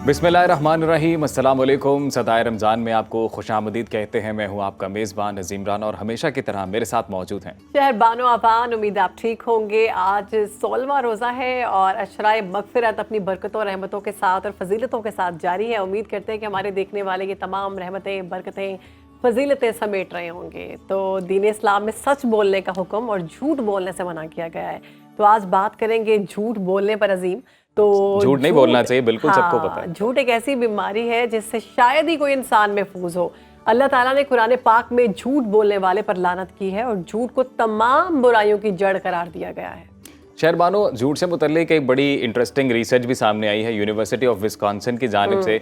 बिस्मिल्लाहिर्रहमानिर्रहीम, अस्सलाम वालेकुम। सदाए रमज़ान में आपको खुशामदीद कहते हैं। मैं हूँ आपका मेज़बान नज़ीम राना और हमेशा की तरह मेरे साथ मौजूद हैं शहरबानो आवान। उम्मीद आप ठीक होंगे। आज 16वां रोज़ा है और अशराए मगफिरत अपनी बरकतों और रहमतों के साथ और फजीलतों के साथ जारी है। उम्मीद करते हैं कि हमारे देखने वाले ये तमाम रहमतें, बरकतें, फजीलतें समेट रहे होंगे। तो दीन इस्लाम में सच बोलने का हुक्म और झूठ बोलने से मना किया गया है। तो आज बात करेंगे झूठ बोलने पर। अजीम, तो झूठ नहीं बोलना चाहिए, बिल्कुल सबको पता है। झूठ एक ऐसी बीमारी है जिससे शायद ही कोई इंसान महफूज हो। अल्लाह ताला ने कुरान पाक में झूठ बोलने वाले पर लानत की है और झूठ को तमाम बुराइयों की जड़ करार दिया गया है। शहरबानो, झूठ से मुतल्लिक एक बड़ी इंटरेस्टिंग रिसर्च भी सामने आई है। यूनिवर्सिटी ऑफ विस्कॉन्सिन की जानिब से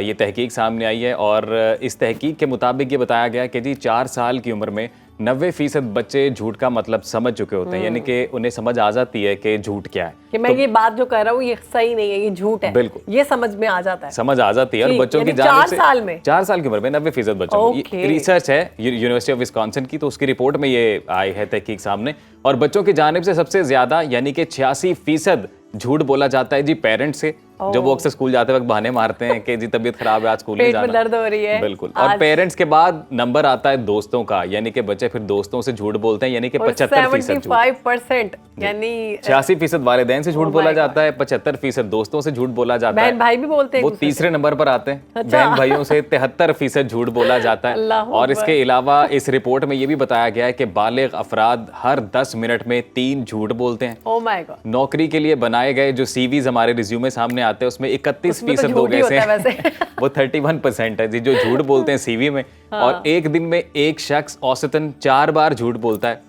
ये तहकीक सामने आई है और इस तहकीक के मुताबिक ये बताया गया कि जी 4 साल की उम्र में 90% बच्चे झूठ का मतलब समझ चुके होते हैं, यानी कि उन्हें समझ आ जाती है कि झूठ क्या है, कि मैं ये बात जो कर रहा हूँ ये सही नहीं है, ये झूठ है। बिल्कुल ये समझ में आ जाता है, समझ आ जाती है। और बच्चों की जानिब से 4 साल की उम्र में 90% बच्चों को, रिसर्च है यूनिवर्सिटी ऑफ विस्कॉन्सिन की, तो उसकी रिपोर्ट में ये आई है तहकीक सामने। और बच्चों की जानिब से सबसे ज्यादा यानी कि 86% झूठ बोला जाता है जी पेरेंट्स से, जो वो अक्सर स्कूल जाते वक्त बहाने मारते हैं कि जी तबीयत खराब है, आज स्कूल नहीं जाना, पेट में दर्द हो रही है। बिल्कुल। और पेरेंट्स के बाद नंबर आता है दोस्तों का, यानी कि बच्चे फिर दोस्तों से झूठ बोलते हैं, यानी कि 75% यानी 86% वालिदैन से झूठ बोला जाता है, 75% दोस्तों से झूठ बोला जाता है। बहन भाई भी बोलते हैं, वो तीसरे नंबर पर आते हैं। बहन भाइयों से 73% झूठ बोला जाता है। और इसके अलावा इस रिपोर्ट में ये भी बताया गया है कि बालिग अफराद हर 10 मिनट में 3 झूठ बोलते हैं। Oh my God. नौकरी के लिए बनाए गए जो सीवीज हमारे रिज्यूमे सामने आते हैं उसमें 31% लोग ऐसे हैं वो 31% है जी जो झूठ बोलते हैं सीवी में। और एक दिन में एक शख्स औसतन 4 बार झूठ बोलता है।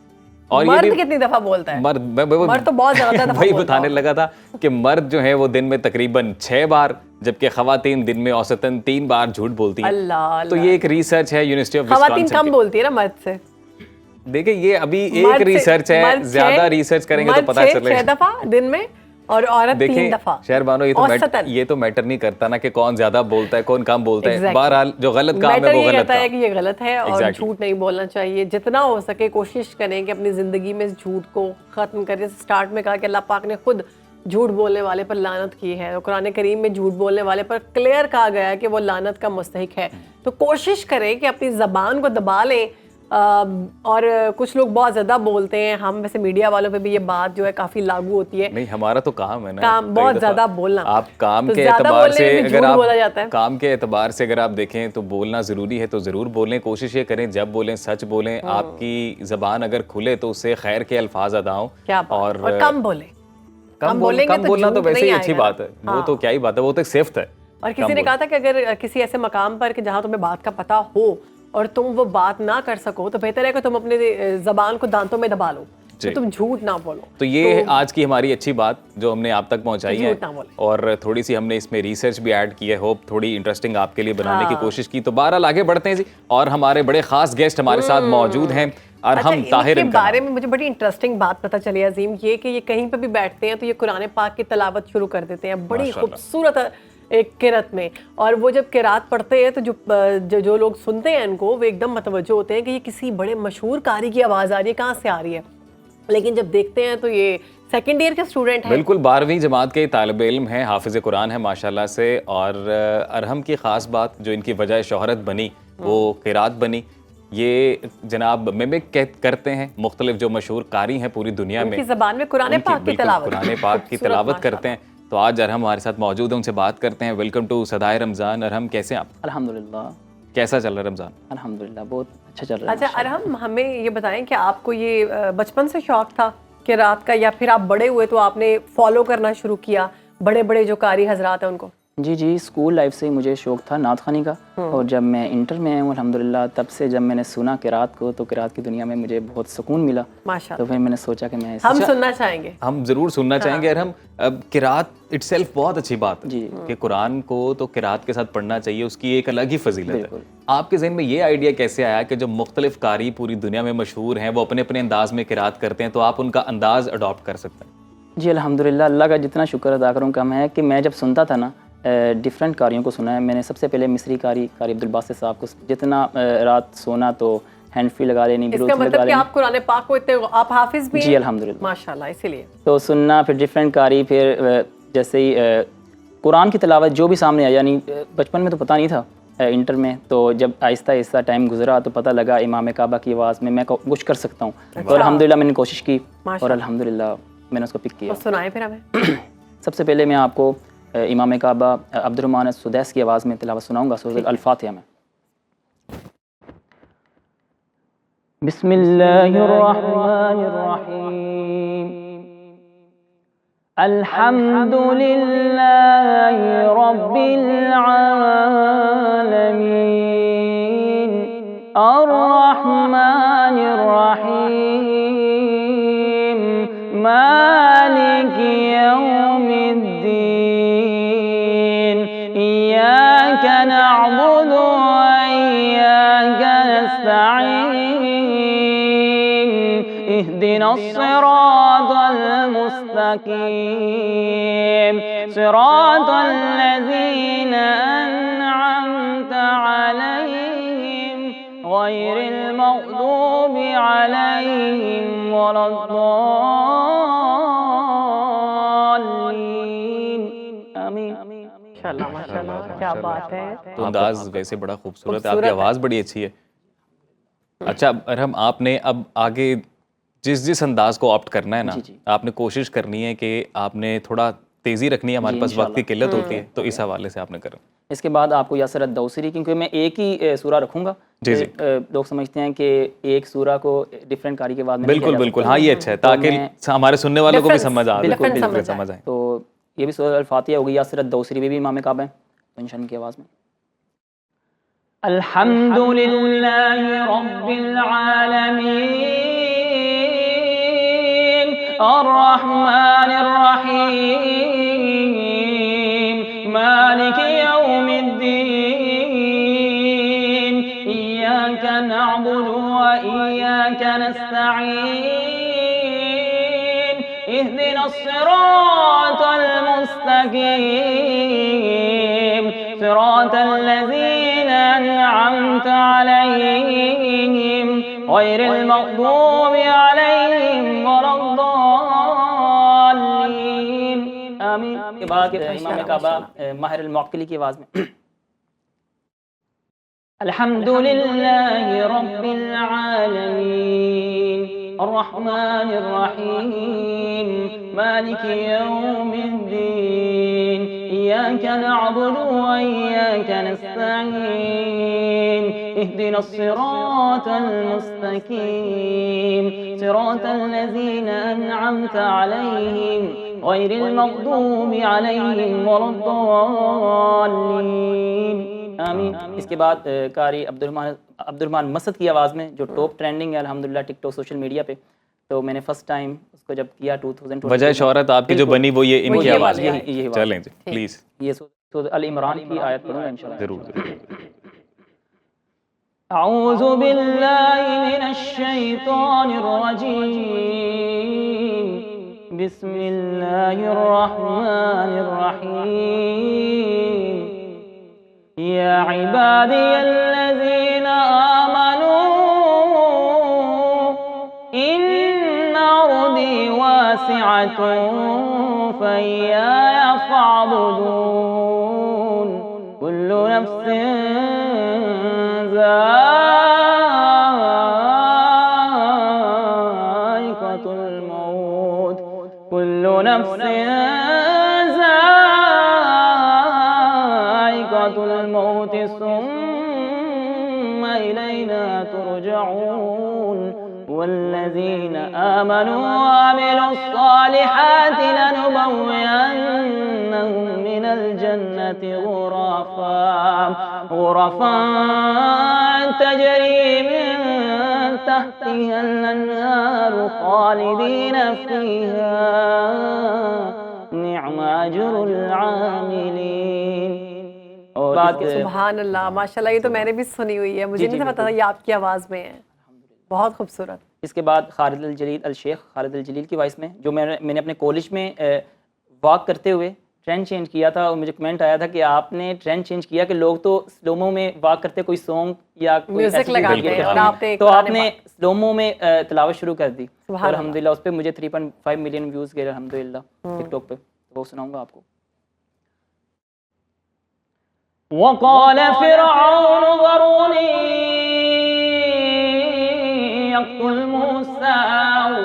और मर्द ये भी कितनी दफा बोलता है? मर्द तो बहुत ज्यादा दफा वही बताने लगा था कि मर्द जो है वो दिन में तकरीबन 6 बार, जबकि खवातीन दिन में औसतन 3 बार झूठ बोलती हैं। अल्लाह। तो ये एक रिसर्च है यूनिवर्सिटी ऑफ विस्कॉन्सिन। खवातीन कम बोलती है ना मर्द से। देखिए ये अभी एक रिसर्च है, ज्यादा रिसर्च करेंगे तो पता चलेगा। 6 दफा दिन में और औरत 3 दफा। शहरबानो, ये तो मैटर नहीं करता ना कि कौन ज्यादा बोलता है कौन कम बोलता है। बहरहाल जो गलत काम है वो गलत है कि ये गलत है और झूठ नहीं बोलना चाहिए। जितना हो सके कोशिश करें कि अपनी जिंदगी में झूठ को खत्म करें। स्टार्ट में कहा कि अल्लाह पाक ने खुद झूठ बोलने वाले पर लानत की है और कुरान करीम में झूठ बोलने वाले पर क्लियर कहा गया है कि वो लानत का मुस्तहिक है। तो कोशिश करें कि अपनी जबान को दबा लें। और कुछ लोग बहुत ज्यादा बोलते हैं, हम वैसे मीडिया वालों पे भी ये बात जो है काफी लागू होती है। नहीं, हमारा तो काम है ना, काम बहुत ज्यादा बोलना। आप काम के एतबार से अगर आप काम के एतबार से अगर आप देखें तो बोलना जरूरी है, तो जरूर बोलें। कोशिश ये करें जब बोलें सच बोलें। आपकी जबान अगर खुले तो उससे खैर के अल्फाज अदा हों और कम बोलें। कम बोलना तो वैसे ही अच्छी बात है, वो तो क्या ही बात है, वो तो एक सिफ्त है। और किसी ने कहा था कि अगर किसी ऐसे मकाम पर कि जहाँ तुम्हें बात का पता हो और तुम वो बात ना कर सको तो बेहतर है कि तुम अपने जबान को दांतों में दबा लो, तो तुम झूठ ना बोलो। तो ये आज की हमारी अच्छी बात जो हमने आप तक पहुंचाई है और थोड़ी सी हमने इसमें रिसर्च भी ऐड की है। होप थोड़ी इंटरेस्टिंग आपके लिए बनाने की कोशिश की। तो बहरहाल आगे बढ़ते हैं जी। और हमारे बड़े खास गेस्ट हमारे साथ मौजूद हैं अरहम ताहिर। इनके बारे में मुझे बड़ी इंटरेस्टिंग बात पता चली अजीम, ये कि ये कहीं पे भी बैठते हैं तो ये कुरान पाक की तिलावत शुरू कर देते हैं बड़ी खूबसूरत एक किरात में। और वो जब किरात पढ़ते हैं तो जो लोग सुनते हैं इनको वो एकदम मतवज्जो होते हैं कि ये किसी बड़े मशहूर कारी की आवाज़ आ रही है, कहाँ से आ रही है। लेकिन जब देखते हैं तो ये सेकंड ईयर के स्टूडेंट हैं, बिल्कुल 12वीं जमात के तालिब इल्म हैं, हाफिज़ कुरान है माशाल्लाह से। और अरहम की ख़ास बात जो इनकी वजह शोहरत बनी वो किरात बनी। ये जनाब मिमिक करते हैं मुख्तलिफ जो मशहूर कारी हैं पूरी दुनिया में, ज़बान में कुरान पाक की तिलावत करते हैं। तो आज अरहम हमारे साथ मौजूद है, उनसे बात करते हैं। Welcome to Sadae Ramzan. अरहम कैसे हैं आप? अल्हम्दुलिल्लाह। कैसा चल रहा है रमज़ान? अल्हम्दुलिल्लाह बहुत अच्छा चल रहा है। अच्छा अरहम, हमें ये बताएं कि आपको ये बचपन से शौक था किरात का या फिर आप बड़े हुए तो आपने फॉलो करना शुरू किया बड़े बड़े जो कारी हजरात हैं उनको? जी, स्कूल लाइफ से ही मुझे शौक़ था नात ख़ानी का। और जब मैं इंटर में हूँ अल्हम्दुलिल्लाह, तब से जब मैंने सुना किरात को तो किरात की दुनिया में मुझे बहुत सुकून मिला। माशाअल्लाह। तो फिर मैंने सोचा कि मैं हम सुनना चाहेंगे, हम ज़रूर सुनना चाहेंगे। और हम किरात इटसेल्फ बहुत अच्छी बात है कि कुरान को तो किरात के साथ पढ़ना चाहिए, उसकी एक अलग ही फजीलत है। आपके ज़हन में ये आइडिया कैसे आया कि जो मुख्तलिफ कारी पूरी दुनिया में मशहूर हैं वो अपने अपने अंदाज में किरात करते हैं, तो आप उनका अंदाज़ अडॉप्ट कर सकते हैं? जी अल्हम्दुलिल्लाह, अल्लाह का जितना शुक्र अदा करूँ कम है कि मैं जब सुनता था ना डिफरेंट कारियों को सुना है मैंने। सबसे पहले मिस्री कारी अब्दुल बासित साहब को, जितना रात सोना तो हैंड फ्री लगा लेनी, इसका मतलब कि आप कुरान पाक को इतने आप हाफिज भी हैं? जी अल्हम्दुलिल्लाह माशाल्लाह। इसीलिए तो सुनना, फिर डिफरेंट कारी, फिर जैसे ही قرآن کی تلاوت جو بھی سامنے آیا، یعنی بچپن میں تو پتہ نہیں تھا، انٹر میں تو جب آہستہ آہستہ ٹائم گزرا تو پتہ لگا امام کعبہ کی آواز میں کچھ کر سکتا ہوں، تو الحمدللہ میں نے کوشش کی اور الحمدللہ میں نے اس کو پک کیا. سنائیں پھر ہمیں. سب سے پہلے میں آپ کو امام کعبہ عبد الرحمن السدیس کی آواز میں تلاوت سناؤں گا سورۃ الفاتحہ میں. بسم اللہ الرحمن الرحیم. الحمد للہ رب العالمین الرحمن الرحیم مالک یوم الدین ایاک نعبد وإیاک نستعین اهدنا الصراط المستقیم صراط الذین أنعمت علیہم غیر المغضوب علیہم ولا الضالین. آمین. ماشاءاللہ ماشاءاللہ کیا بات ہے. تو انداز ویسے بڑا خوبصورت ہے، آپ کی آواز بڑی اچھی ہے. اچھا ارحم، آپ نے اب آگے جس انداز کو آپٹ کرنا ہے نا، آپ نے کوشش کرنی ہے کہ آپ نے تھوڑا تیزی رکھنی ہے، ہمارے پاس وقت کی قلت ہوتی ہے، تو اس حوالے سے آپ نے کرا. اس کے بعد آپ کو یاسر الدوسری، کیونکہ میں ایک ہی سورہ رکھوں گا. لوگ سمجھتے ہیں کہ ایک سورہ کو ڈفرینٹ قاری کے بعد میں بالکل بالکل، ہاں یہ اچھا ہے تاکہ ہمارے سننے والوں کو بھی سمجھ آ جائے. بالکل سمجھ آئے. تو یہ بھی سورۃ الفاتحہ ہوگی. یاسر الدوسری بھی امام کعبہ ہیں تو انشاءاللہ کی آواز میں. الحمد للہ رب العالمین الرحمن الرحیم مالک یوم الدین ایاک نعبد وإیاک نستعین اهدنا الصراط المستقیم صراط الذین أنعمت علیہم غیر المغضوب علیہم ولا الضالین. آمین. کے بعد امام کعبہ ماہر المعقلی کی آواز میں. الحمد للہ رب العالمین الرحمن الرحیم مالک یوم الدین ایاک نعبد وإیاک نستعین اهدنا الصراط المستقیم صراط الذین أنعمت علیہم غیر المغضوب علیہم ولا الضالین. آمین. اس کے بعد قاری عبد الرحمن مسعد کی آواز میں، جو ٹاپ ٹرینڈنگ ہے الحمدللہ ٹک ٹاک سوشل میڈیا پہ. تو میں نے فرسٹ ٹائم اس کو جب کیا 2020 وجہ شہرت آپ کی جو بنی وہ یہ ان کی آواز ہے. چلیں جی پلیز. یہ سورۃ ال عمران کی آیت پڑھوں گا انشاءاللہ. ضرور ضرور. اعوذ باللہ من الشیطان الرجیم بسم اللہ الرحمن الرحیم. یا عبادی الذین آمنوا ان ارضی واسعۃ فإیایا فاعبدون کل نفس ذائقۃ الموت کل نفس ذائقۃ الموت ثم الینا ترجعون والذین آمنوا وعملوا الصالحات لنبوئنهم من الجنة غرفا تجری من تحتها الانہار خالدین فیہا نعم اجر العاملین. سبحان اللہ ماشاءاللہ. یہ تو میں نے بھی سنی ہوئی ہے، مجھے نہیں پتا تھا یہ آپ کی آواز میں ہے. بہت خوبصورت. اس کے بعد خالد الجلیل الشیخ خالد الجلیل کی وائس میں، جو میں نے اپنے کالج میں واک کرتے ہوئے ٹرینڈ چینج کیا تھا، اور مجھے کمنٹ آیا تھا کہ آپ نے ٹرینڈ چینج کیا کہ لوگ تو سلومو میں واک کرتے کوئی سانگ یا میوزک لگاتے ہیں اور تو آپ نے سلومو میں تلاوت شروع کر دی. الحمدللہ اس پہ مجھے 3.5 ملین ویوز گئے الحمدللہ ٹک ٹاک پہ. وہ سناؤں گا آپ کو. وقال فرعون ذروني يقتل موسى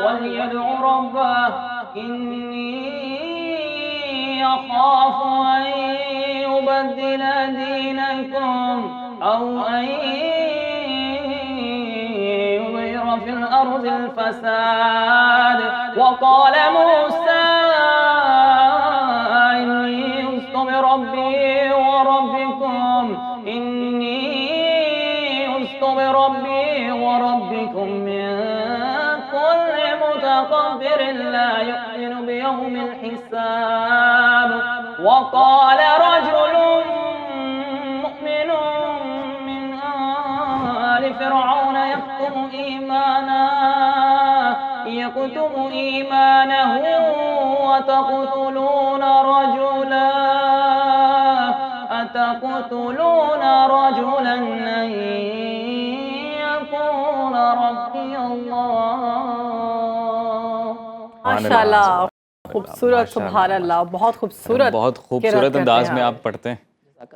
وليدع ربه إني أخاف أن يبدل دينكم أو أن يظهر في الأرض الفساد وقال موسى إني عصت بربي وربكم إني عصت بربي وربكم من كل متكبر لا يؤمن بيوم الحساب وقال رجل مؤمن من آل فرعون يكتم إيمانه وتقتلون رجلا أن يقول ربي الله. ماشاءاللہ خوبصورت، سبحان اللہ، بہت خوبصورت، بہت خوبصورت انداز میں آپ پڑھتے ہیں.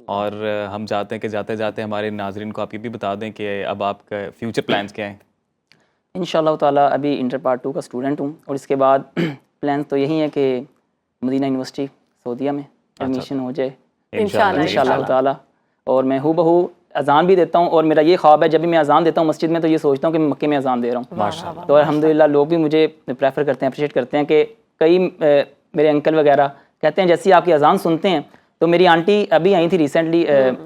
اور ہم چاہتے ہیں کہ جاتے جاتے ہمارے ناظرین کو آپ یہ بھی بتا دیں کہ اب آپ کا فیوچر پلانز کیا ہیں. انشاءاللہ تعالیٰ ابھی انٹر پارٹ 2 کا اسٹوڈنٹ ہوں اور اس کے بعد پلان تو یہی ہے کہ مدینہ یونیورسٹی سعودیہ میں ایڈمیشن ہو جائے انشاءاللہ تعالیٰ. اور میں ہو بہو اذان بھی دیتا ہوں اور میرا یہ خواب ہے جب بھی میں اذان دیتا ہوں مسجد میں تو یہ سوچتا ہوں کہ میں مکے میں اذان دے رہا ہوں. تو الحمدللہ لوگ بھی مجھے پریفر کرتے ہیں، اپریشیٹ کرتے ہیں کہ کئی میرے انکل وغیرہ کہتے ہیں جیسی آپ کی اذان سنتے ہیں. تو میری آنٹی ابھی آئی تھی ریسنٹلی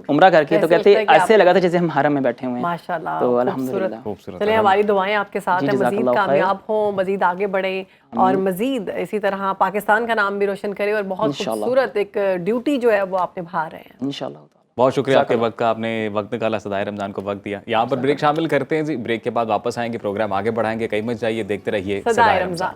عمرہ کر کے، تو کہتے ایسے لگا تھا جیسے ہم حرم میں بیٹھے ہوئے ہیں. ماشاءاللہ، تو الحمدللہ. چلیں ہماری دعائیں آپ کے ساتھ ہیں، مزید کامیاب ہوں، مزید آگے بڑھیں اور مزید اسی طرح پاکستان کا نام بھی روشن کریں. اور بہت خوبصورت ایک ڈیوٹی جو ہے وہ آپ نبھا رہے ہیں انشاءاللہ. بہت شکریہ آپ کے وقت کا، آپ نے وقت نکالا، صدائے رمضان کو وقت دیا. یہاں پر بریک شامل کرتے ہیں جی، بریک کے بعد واپس آئیں گے، پروگرام آگے بڑھائیں گے. کہیں مت جائیے، دیکھتے رہیے صدائے رمضان.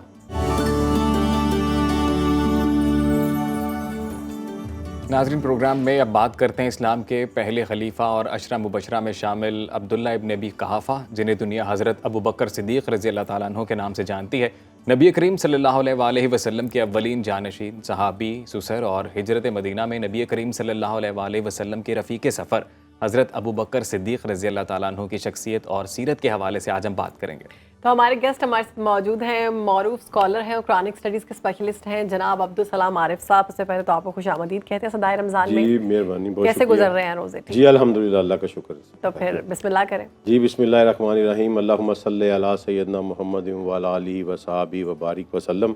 ناظرین، پروگرام میں اب بات کرتے ہیں اسلام کے پہلے خلیفہ اور عشرہ مبشرہ میں شامل عبداللہ ابن ابی قحافہ، جنہیں دنیا حضرت ابو بکر صدیق رضی اللہ تعالیٰ عنہ کے نام سے جانتی ہے. نبی کریم صلی اللہ علیہ وآلہ وسلم کے اولین جانشین، صحابی، سسر اور ہجرت مدینہ میں نبی کریم صلی اللہ علیہ وآلہ وسلم کے رفیق سفر حضرت ابو بکر صدیق رضی اللہ تعالیٰ عنہ کی شخصیت اور سیرت کے حوالے سے آج ہم بات کریں گے. تو ہمارے گیسٹ ہمارے ساتھ موجود ہیں، معروف اسکالر ہیں اور قرآنک اسٹڈیز کے اسپیشلسٹ ہیں، جناب عبدالسلام عارف صاحب. اس سے پہلے تو آپ کو خوش آمدید کہتے ہیں صدائے رمضان میں. جی مہربانی، بہت کیسے گزر رہے ہیں روزے؟ جی الحمدللہ، اللہ کا شکر ہے. تو پھر بسم اللہ کریں. جی بسم اللہ الرحمن الرحیم. اللہم صلی علی سیدنا محمد وعلی آلہ وصحبہ وبارک وسلم.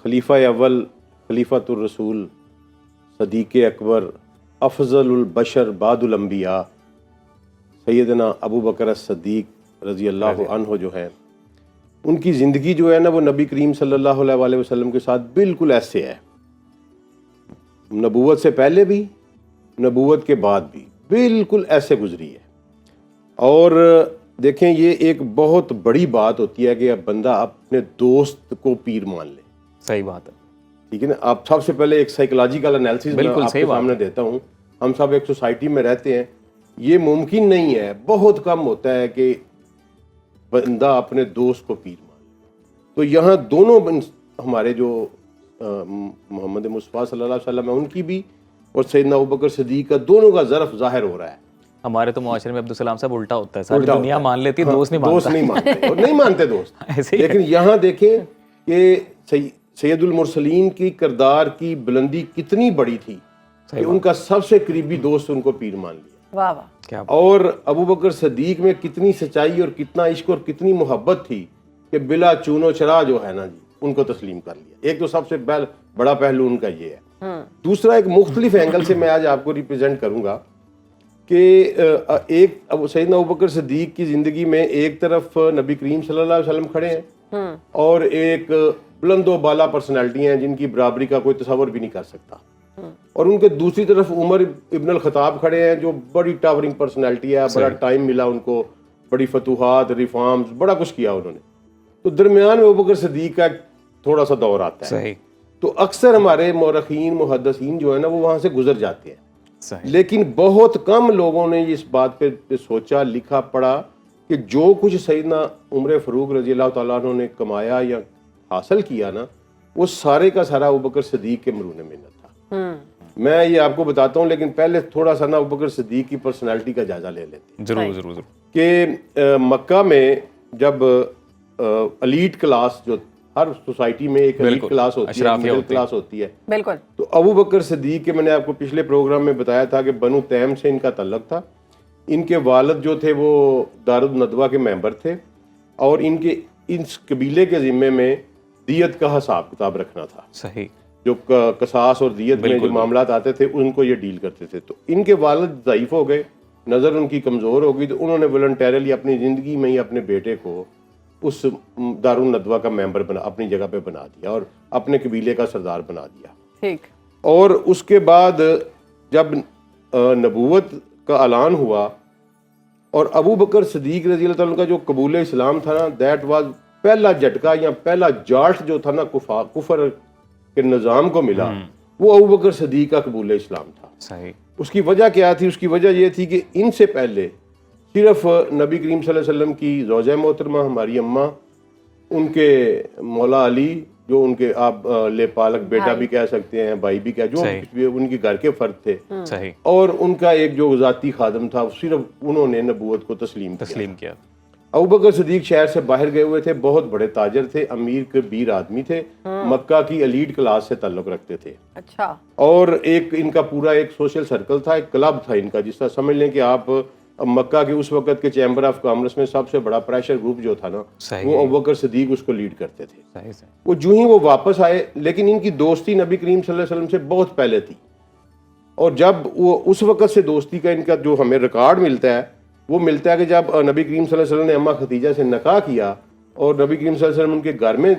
خلیفہ اول، خلیفۃ الرسول، صدیق اکبر، افضل البشر بعد الانبیاء، سیدنا ابو بکر الصدیق رضی اللہ عنہ جو ہے، ان کی زندگی جو ہے نا وہ نبی کریم صلی اللہ علیہ وآلہ وسلم کے ساتھ بالکل ایسے ہے. نبوت سے پہلے بھی، نبوت کے بعد بھی بالکل ایسے گزری ہے. اور دیکھیں یہ ایک بہت بڑی بات ہوتی ہے کہ اب بندہ اپنے دوست کو پیر مان لے. صحیح بات ہے، ٹھیک ہے نا. آپ سب سے پہلے ایک سائیکولوجیکل انالیسس میں آپ کے سامنے دیتا ہوں. ہم سب ایک سوسائٹی میں رہتے ہیں، یہ ممکن نہیں ہے، بہت کم ہوتا ہے کہ بندہ اپنے دوست کو پیر مان لے. تو یہاں دونوں ہمارے جو محمد مصطفیٰ صلی اللہ علیہ وسلم ہے ان کی بھی اور سیدنا ابوبکر صدیق کا، دونوں کا ظرف ظاہر ہو رہا ہے. ہمارے تو معاشرے میں عبدالسلام صاحب الٹا ہوتا ہے، ساری دنیا مان لیتی ہے، دوست نہیں مانتے اور نہیں مانتے دوست. لیکن یہاں دیکھیں کہ سید المرسلین کی کردار کی بلندی کتنی بڑی تھی کہ ان کا سب سے قریبی دوست ان کو پیر مان لیا. واہ واہ. اور ابو بکر صدیق میں کتنی سچائی اور کتنا عشق اور کتنی محبت تھی کہ بلا چون و چرا جو ہے نا جی ان کو تسلیم کر لیا. ایک تو سب سے بڑا پہلو ان کا یہ ہے. دوسرا ایک مختلف اینگل سے میں آج آپ کو ریپرزینٹ کروں گا کہ ایک سیدنا ابوبکر صدیق کی زندگی میں ایک طرف نبی کریم صلی اللہ علیہ وسلم کھڑے ہیں اور ایک بلند و بالا پرسنالٹی ہیں جن کی برابری کا کوئی تصور بھی نہیں کر سکتا. اور ان کے دوسری طرف عمر ابن الخطاب کھڑے ہیں جو بڑی ٹاورنگ پرسنالٹی ہے، بڑا ٹائم ملا ان کو، بڑی فتوحات، ریفارمز، بڑا کچھ کیا انہوں نے. تو درمیان میں ابوبکر صدیق کا تھوڑا سا دور آتا ہے. صحیح. تو اکثر ہمارے مورخین، محدثین جو ہے نا وہ وہاں سے گزر جاتے ہیں. لیکن بہت کم لوگوں نے اس بات پہ سوچا، لکھا، پڑھا کہ جو کچھ سیدنا عمر فاروق رضی اللہ تعالیٰ عنہ نے کمایا یا حاصل کیا نا وہ سارے کا سارا ابوبکر صدیق کے مرہون منت تھا. میں یہ آپ کو بتاتا ہوں، لیکن پہلے تھوڑا سا نا ابوبکر صدیق کی پرسنالٹی کا جائزہ لے لیتے ہیں ضرور ضرور ضرور. کہ مکہ میں جب الیٹ کلاس، جو ہر سوسائٹی میں ایک الیٹ کلاس ہوتی ہے، مڈل کلاس ہوتی ہے، بالکل. تو ابوبکر صدیق کے میں نے آپ کو پچھلے پروگرام میں بتایا تھا کہ بنو تیم سے ان کا تعلق تھا. ان کے والد جو تھے وہ دارالندوہ کے ممبر تھے، اور اس قبیلے کے ذمے میں دیت کا حساب کتاب رکھنا تھا. صحیح. جو قصاص اور دیت میں جو معاملات آتے تھے ان کو یہ ڈیل کرتے تھے. تو ان کے والد ضعیف ہو گئے، نظر ان کی کمزور ہو گئی، تو انہوں نے والنٹیرلی اپنی زندگی میں ہی اپنے بیٹے کو اس دارالندوہ کا ممبر اپنی جگہ پہ بنا دیا اور اپنے قبیلے کا سردار بنا دیا. ٹھیک. اور اس کے بعد جب نبوت کا اعلان ہوا اور ابو بکر صدیق رضی اللہ تعالیٰ کا جو قبول اسلام تھا نا، دیٹ واز پہلا جھٹکا یا پہلا جالٹ جو تھا نا کفر کے نظام کو ملا، وہ ابو بکر صدیق کا قبول اسلام تھا. صحیح. اس کی وجہ کیا تھی؟ اس کی وجہ یہ تھی کہ ان سے پہلے صرف نبی کریم صلی اللہ علیہ وسلم کی زوجہ محترمہ ہماری اماں، ان کے مولا علی جو ان کے آپ لے پالک بیٹا بھی کہہ سکتے ہیں، بھائی بھی جو ان کے گھر کے فرد تھے، صحیح، اور ان کا ایک جو ذاتی خادم تھا، صرف انہوں نے نبوت کو تسلیم کیا. ابوبکر صدیق شہر سے باہر گئے ہوئے تھے، بہت بڑے تاجر تھے، امیر کبیر آدمی تھے، مکہ کی ایلیٹ کلاس سے تعلق رکھتے تھے. اچھا. اور ایک ان کا پورا ایک سوشل سرکل تھا، ایک کلب تھا ان کا، جس طرح سمجھ لیں کہ آپ مکہ کے اس وقت کے چیمبر آف کامرس میں سب سے بڑا پریشر گروپ جو تھا نا، وہ ابوبکر صدیق اس کو لیڈ کرتے تھے. وہ جو ہی وہ واپس آئے، لیکن ان کی دوستی نبی کریم صلی اللہ علیہ وسلم سے بہت پہلے تھی، اور جب وہ اس وقت سے دوستی کا ان کا جو ہمیں ریکارڈ ملتا ہے وہ ملتا ہے کہ جب نبی کریم صلی اللہ علیہ وسلم نے اماں خدیجہ سے نکاح کیا اور نبی کریم صلی اللہ علیہ وسلم ان کے گھر میں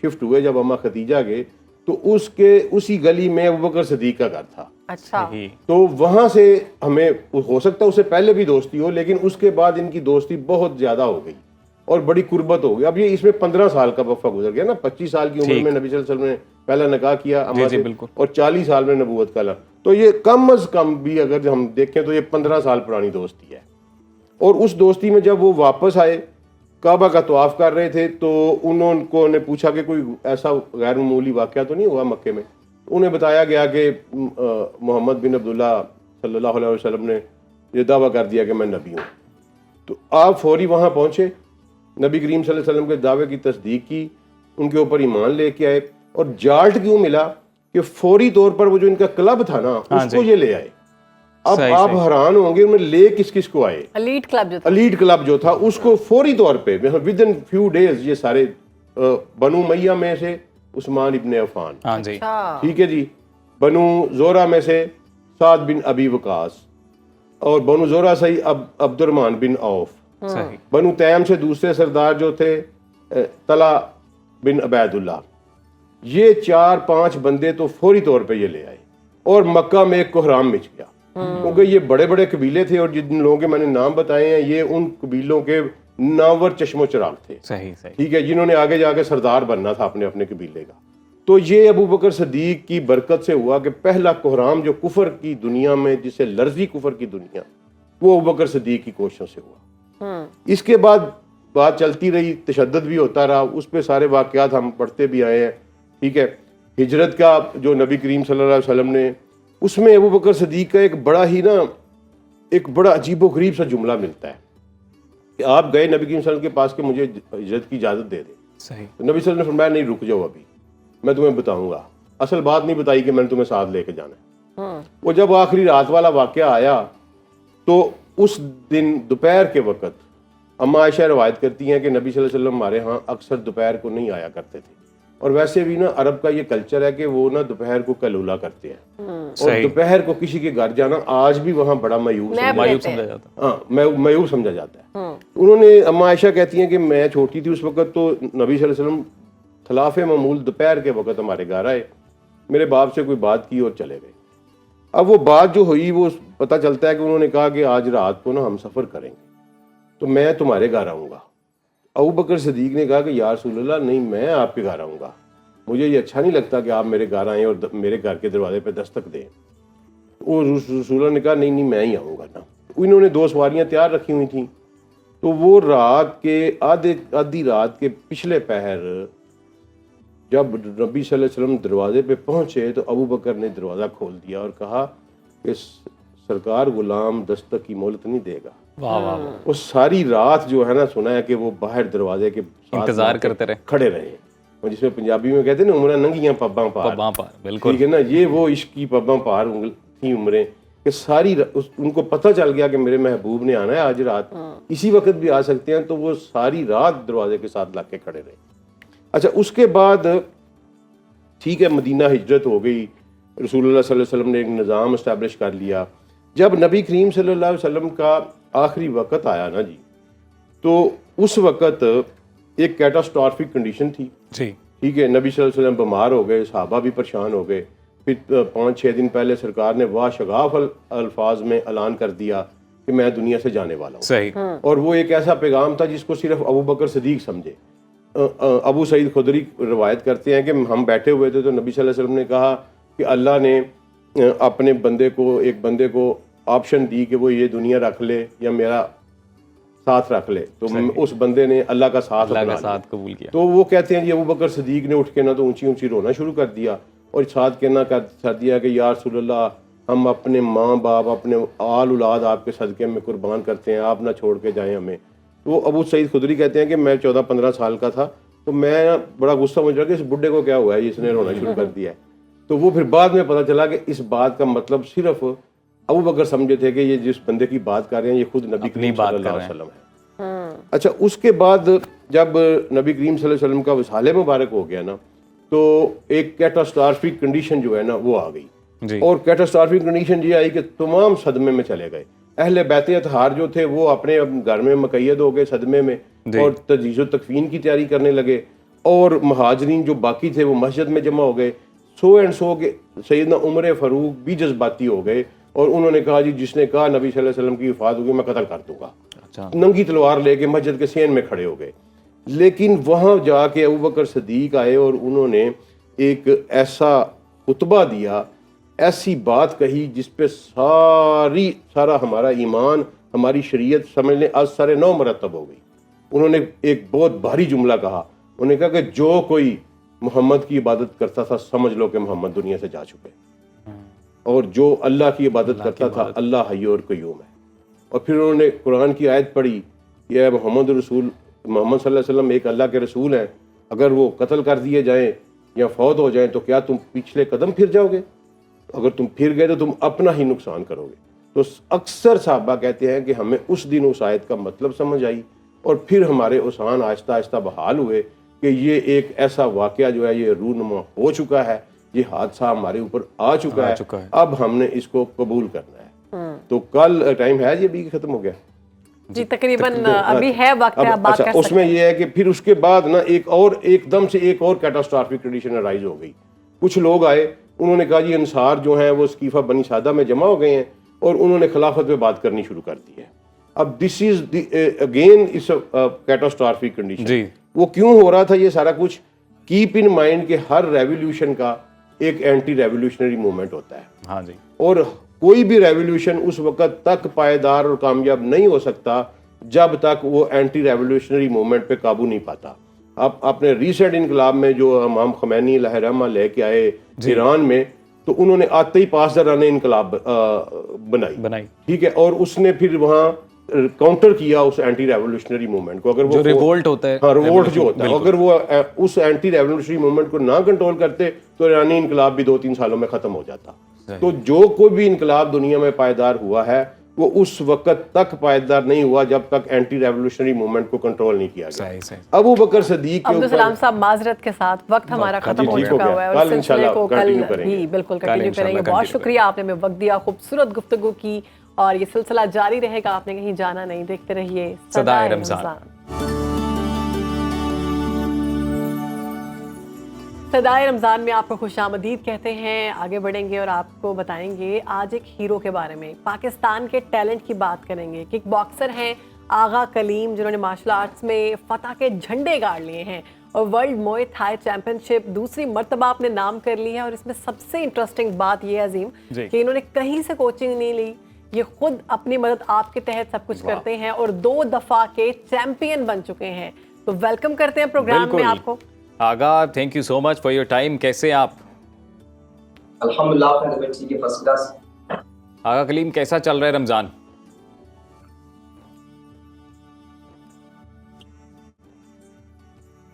شفٹ ہوئے، جب اماں خدیجہ گئے تو اسی گلی میں ابوبکر صدیق کا گھر تھا. اچھا. تو وہاں سے ہمیں ہو سکتا ہے اس سے پہلے بھی دوستی ہو، لیکن اس کے بعد ان کی دوستی بہت زیادہ ہو گئی اور بڑی قربت ہو گئی. اب یہ اس میں 15 سال کا وقفہ گزر گیا نا، 25 سال کی عمر میں نبی صلی اللہ علیہ وسلم نے پہلا نکاح کیا اماں سے، اور 40 سال میں نبوت کا اعلان. تو یہ کم از کم بھی اگر ہم دیکھیں تو یہ 15 سال پرانی دوستی ہے. اور اس دوستی میں جب وہ واپس آئے، کعبہ کا طواف کر رہے تھے، تو انہوں کو نے پوچھا کہ کوئی ایسا غیر معمولی واقعہ تو نہیں ہوا مکے میں. انہیں بتایا گیا کہ محمد بن عبداللہ صلی اللہ علیہ وسلم نے یہ دعویٰ کر دیا کہ میں نبی ہوں. تو آپ فوری وہاں پہنچے، نبی کریم صلی اللہ علیہ وسلم کے دعوے کی تصدیق کی، ان کے اوپر ایمان لے کے آئے. اور جالٹ کیوں ملا کہ فوری طور پر وہ جو ان کا کلب تھا نا اس کو یہ لے آئے. اب آپ حیران ہوں گے، میں لے کس کو آئے؟ ایلیٹ کلب جو تھا اس کو فوری طور پہ ود ان فیو ڈیز یہ سارے بنو میہ میں سے عثمان ابن عفان، ٹھیک ہے جی، بنو زورہ میں سے سعد بن ابی وقاص، اور بنو زورہ سے عبد الرحمن بن عوف، بنو تیم سے دوسرے سردار جو تھے طلحہ بن عبید اللہ. یہ 4-5 بندے تو فوری طور پہ یہ لے آئے، اور مکہ میں ایک کوہرام مچ گیا، کیونکہ یہ بڑے بڑے قبیلے تھے، اور جن لوگوں کے میں نے نام بتائے ہیں یہ ان قبیلوں کے ناور چشم و چراغ تھے، ٹھیک ہے، جنہوں نے آگے جا کے سردار بننا تھا اپنے اپنے قبیلے کا. تو یہ ابوبکر صدیق کی برکت سے ہوا کہ پہلا کوہرام جو کفر کی دنیا میں، جسے لرزی کفر کی دنیا، وہ ابوبکر صدیق کی کوششوں سے ہوا. اس کے بعد بات چلتی رہی، تشدد بھی ہوتا رہا، اس پہ سارے واقعات ہم پڑھتے بھی آئے ہیں، ٹھیک ہے. ہجرت کا جو نبی کریم صلی اللہ علیہ وسلم نے، اس میں ابوبکر صدیق کا ایک بڑا عجیب و غریب سا جملہ ملتا ہے کہ آپ گئے نبی کریم صلی اللہ علیہ وسلم کے پاس کہ مجھے ہجرت کی اجازت دے دیں. صحیح. نبی صلی اللہ علیہ وسلم نے فرمایا نہیں، رک جاؤ، ابھی میں تمہیں بتاؤں گا. اصل بات نہیں بتائی کہ میں نے تمہیں ساتھ لے کے جانا ہے. وہ جب آخری رات والا واقعہ آیا تو اس دن دوپہر کے وقت اماں عائشہ روایت کرتی ہیں کہ نبی صلی اللہ علیہ وسلم ہمارے ہاں اکثر دوپہر کو نہیں آیا کرتے تھے، اور ویسے بھی نا عرب کا یہ کلچر ہے کہ وہ نا دوپہر کو کلولا کرتے ہیں، اور دوپہر کو کسی کے گھر جانا آج بھی وہاں بڑا مایوب سمجھا جاتا ہے. انہوں نے اماں عائشہ کہتی ہیں کہ میں چھوٹی تھی اس وقت، تو نبی صلی اللہ علیہ وسلم خلاف معمول دوپہر کے وقت ہمارے گھر آئے، میرے باپ سے کوئی بات کی اور چلے گئے. اب وہ بات جو ہوئی وہ پتہ چلتا ہے کہ انہوں نے کہا کہ آج رات کو نا ہم سفر کریں گے تو میں تمہارے گھر آؤں گا. ابوبکر صدیق نے کہا کہ یا رسول اللہ نہیں، میں آپ کے گھر آؤں گا، مجھے یہ اچھا نہیں لگتا کہ آپ میرے گھر آئیں اور میرے گھر کے دروازے پہ دستک دیں. وہ رسول اللہ نے کہا نہیں میں ہی آؤں گا نا. انہوں نے 2 سواریاں تیار رکھی ہوئی تھیں، تو وہ رات کے آدھی رات کے پچھلے پہر जब नबी सल्लल्लाहु अलैहि वसल्लम दरवाजे पे पहुंचे तो अबू बकर ने दरवाज़ा खोल दिया और कहा कि सरकार गुलाम दस्तक की मोहलत नहीं देगा। वाह वाह वाह। वो सारी रात जो है ना, सुना है कि वो बाहर दरवाजे के साथ इंतजार करते रहे, खड़े रहे, और जिसमें पंजाबी में कहते हैं ना, उम्रें नंगियां पब्बां पार। वहाँ पर बिल्कुल ठीक है ना, ये वो इश्क की पब्बां पार थी उम्रें कि सारी उनको पता चल गया कि मेरे महबूब ने आना है आज रात, इसी वक्त भी आ सकते हैं, तो वो सारी रात दरवाजे के साथ लग के खड़े रहे। अच्छा, उसके बाद ठीक है, मदीना हिजरत हो गई, रसूलुल्लाह सल्लल्लाहु अलैहि वसल्लम ने एक निज़ाम इस्टेब्लिश कर लिया। जब नबी करीम सल्लल्लाहु अलैहि वसल्लम का आखिरी वक्त आया ना जी, तो उस वक्त एक कैटास्ट्रॉफिक कंडीशन थी। जी ठीक है, नबी सल्लल्लाहु अलैहि वसल्लम बीमार हो गए, सहाबा भी परेशान हो गए। फिर 5-6 दिन पहले सरकार ने वाह शगाफ अल्फाज में ऐलान कर दिया कि मैं दुनिया से जाने वाला हूँ। सही। और वो एक ऐसा पैगाम था जिसको सिर्फ अबू बकर सिद्दीक समझे। अबू सईद खुदरी रवायत करते हैं कि हम बैठे हुए थे तो नबी सल्लल्लाहु अलैहि वसल्लम ने कहा कि अल्लाह ने अपने एक बंदे को ऑप्शन दी कि वो ये दुनिया रख ले या मेरा साथ रख ले, तो उस बंदे ने अल्लाह का साथ कबूल किया। तो वो कहते हैं जी अबू बकर सिद्दीक ने उठ के ना तो ऊंची ऊंची रोना शुरू कर दिया और साथ कहना कर दिया कि या रसूलल्लाह, हम अपने माँ बाप अपने आल औलाद आपके सदक़े में कुर्बान करते हैं, आप ना छोड़ के जाएं हमें। तो अबू सईद खुदरी कहते हैं कि मैं 14-15 साल का था, तो मैं बड़ा गुस्सा मुझ रहा कि इस बुढ़े को क्या हुआ है, इसने रोना शुरू कर दिया है। तो वो फिर बाद में पता चला कि इस बात का मतलब सिर्फ अबू बकर समझे थे कि ये जिस बंदे की बात कर रहे हैं ये खुद नबी करीम सल्लल्लाहु अलैहि वसल्लम है। अच्छा, उसके बाद जब नबी करीम सल्लल्लाहु अलैहि वसल्लम का विसाले मुबारक हो गया ना, तो एक कैटास्ट्रॉफिक कंडीशन जो है ना वो आ गई। और कैटास्ट्रॉफिक कंडीशन ये आई कि तमाम सदमे में चले गए। अहले बैत अतहार जो थे वो अपने घर में मुक़य्यद हो गए सदमे में और तजहीज़ तकफीन की तैयारी करने लगे, और महाजरीन जो बाकी थे वो मस्जिद में जमा हो गए। सो के सैयदना उमर फ़ारूक भी जज्बाती हो गए और उन्होंने कहा जी जिसने कहा नबी सल्लल्लाहु अलैहि वसल्लम की वफ़ात होगी मैं कत्ल कर दूंगा। अच्छा। नंगी तलवार लेके मस्जिद के सेन में खड़े हो गए। लेकिन वहाँ जाके अबू बकर सिद्दीक आए और उन्होंने एक ऐसा खुतबा दिया, ऐसी बात कही जिस पे सारा हमारा ईमान, हमारी शरीयत समझ लें आज सारे 9 मरतब हो गई। उन्होंने एक बहुत भारी जुमला कहा। उन्होंने कहा कि जो कोई मोहम्मद की इबादत करता था समझ लो कि मोहम्मद दुनिया से जा चुके, और जो अल्लाह की इबादत करता था अल्लाह हय्य और क़य्यूम है। और फिर उन्होंने कुरान की आयत पढ़ी कि मोहम्मद सल्लल्लाहु अलैहि वसल्लम एक अल्लाह के रसूल हैं, अगर वो कत्ल कर दिए जाएं या फौत हो जाएं तो क्या तुम पिछले कदम फिर जाओगे? अगर तुम फिर गए तो तुम अपना ही नुकसान करोगे। तो अक्सर साहबा कहते हैं कि हमें उस दिन उस आयत का मतलब समझ आई और फिर हमारे उसान आहिस्ता आहिस्ता बहाल हुए कि ये एक ऐसा वाक़या जो है ये रूनुमा हो चुका है, ये हादसा हमारे ऊपर आ चुका है, अब हमने इसको कबूल करना है। तो कल टाइम है जी, अभी खत्म हो गया जी तकरीबन अभी है वक्त, आप बात कर सकते हैं। उसमें यह है कि फिर उसके बाद ना एकदम से एक और कैटास्ट्रॉफिक कंडीशन अराइज हो गई। कुछ लोग आए, उन्होंने कहा जी अंसार जो हैं वो सकीफा बनी सादा में जमा हो गए हैं और उन्होंने खिलाफत पे बात करनी शुरू कर दी है। अब दिस इज अगेन इस कैटास्ट्रॉफिक कंडीशन। वो क्यों हो रहा था ये सारा कुछ? कीप इन माइंड कि हर रेवोल्यूशन का एक एंटी रेवोल्यूशनरी मूवमेंट होता है। हाँ जी। और कोई भी रेवोल्यूशन उस वक्त तक पायदार और कामयाब नहीं हो सकता जब तक वो एंटी रेवोल्यूशनरी मूवमेंट पे काबू नहीं पाता। आप अपने रीसेंट इनकलाब में जो इमाम खमैनी लहरमा लेके आए ईरान में, तो उन्होंने आते ही पासदाराने इनकलाब बनाई, ठीक है, और उसने फिर वहाँ काउंटर किया उस एंटी रेवोल्यूशनरी मूवमेंट को। अगर वो रिवोल्ट होता है, हाँ रिवोल्ट जो होता है, अगर वो उस एंटी रेवोल्यूशनरी मूवमेंट को ना कंट्रोल करते तो ईरानी इनकलाब भी 2-3 सालों में खत्म हो जाता। तो जो कोई भी इनकलाब दुनिया में पायदार हुआ है वो उस वक्त तक पायदार नहीं हुआ जब तक एंटी रेवोल्यूशनरी मूवमेंट को कंट्रोल नहीं किया गया। अबू बकर सिद्दीक के ऊपर साहब माजरत के साथ वक्त हमारा खत्म हो चुका हुआ है और सिलसिले को कल भी बिल्कुल कंटिन्यू करेंगे। बहुत शुक्रिया, आपने हमें वक्त दिया, खूबसूरत गुफ्तगू की और ये सिलसिला जारी रहेगा, आपने कहीं जाना नहीं। देखते रहिए सदाए रमजान। सदाए रमज़ान में आपको खुशामदीद कहते हैं। आगे बढ़ेंगे और आपको बताएंगे आज एक हीरो के बारे में, पाकिस्तान के टैलेंट की बात करेंगे। किक बॉक्सर हैं आगा कलीम, जिन्होंने मार्शल आर्ट्स में फतह के झंडे गाड़ लिए हैं और वर्ल्ड मोए थाई चैंपियनशिप दूसरी मर्तबा अपने नाम कर ली है। और इसमें सबसे इंटरेस्टिंग बात यह है अजीम कि इन्होंने कहीं से कोचिंग नहीं ली, ये खुद अपनी मदद आपके तहत सब कुछ करते हैं और 2 दफ़ा के चैंपियन बन चुके हैं। तो वेलकम करते हैं प्रोग्राम में आपको। Agha, thank you so much for your time. कैसे हैं आप? अल्हम्दुलिल्लाह खैर, ठीक है, फर्स्ट क्लास. आगा कलीम, कैसा चल रहा है रमज़ान?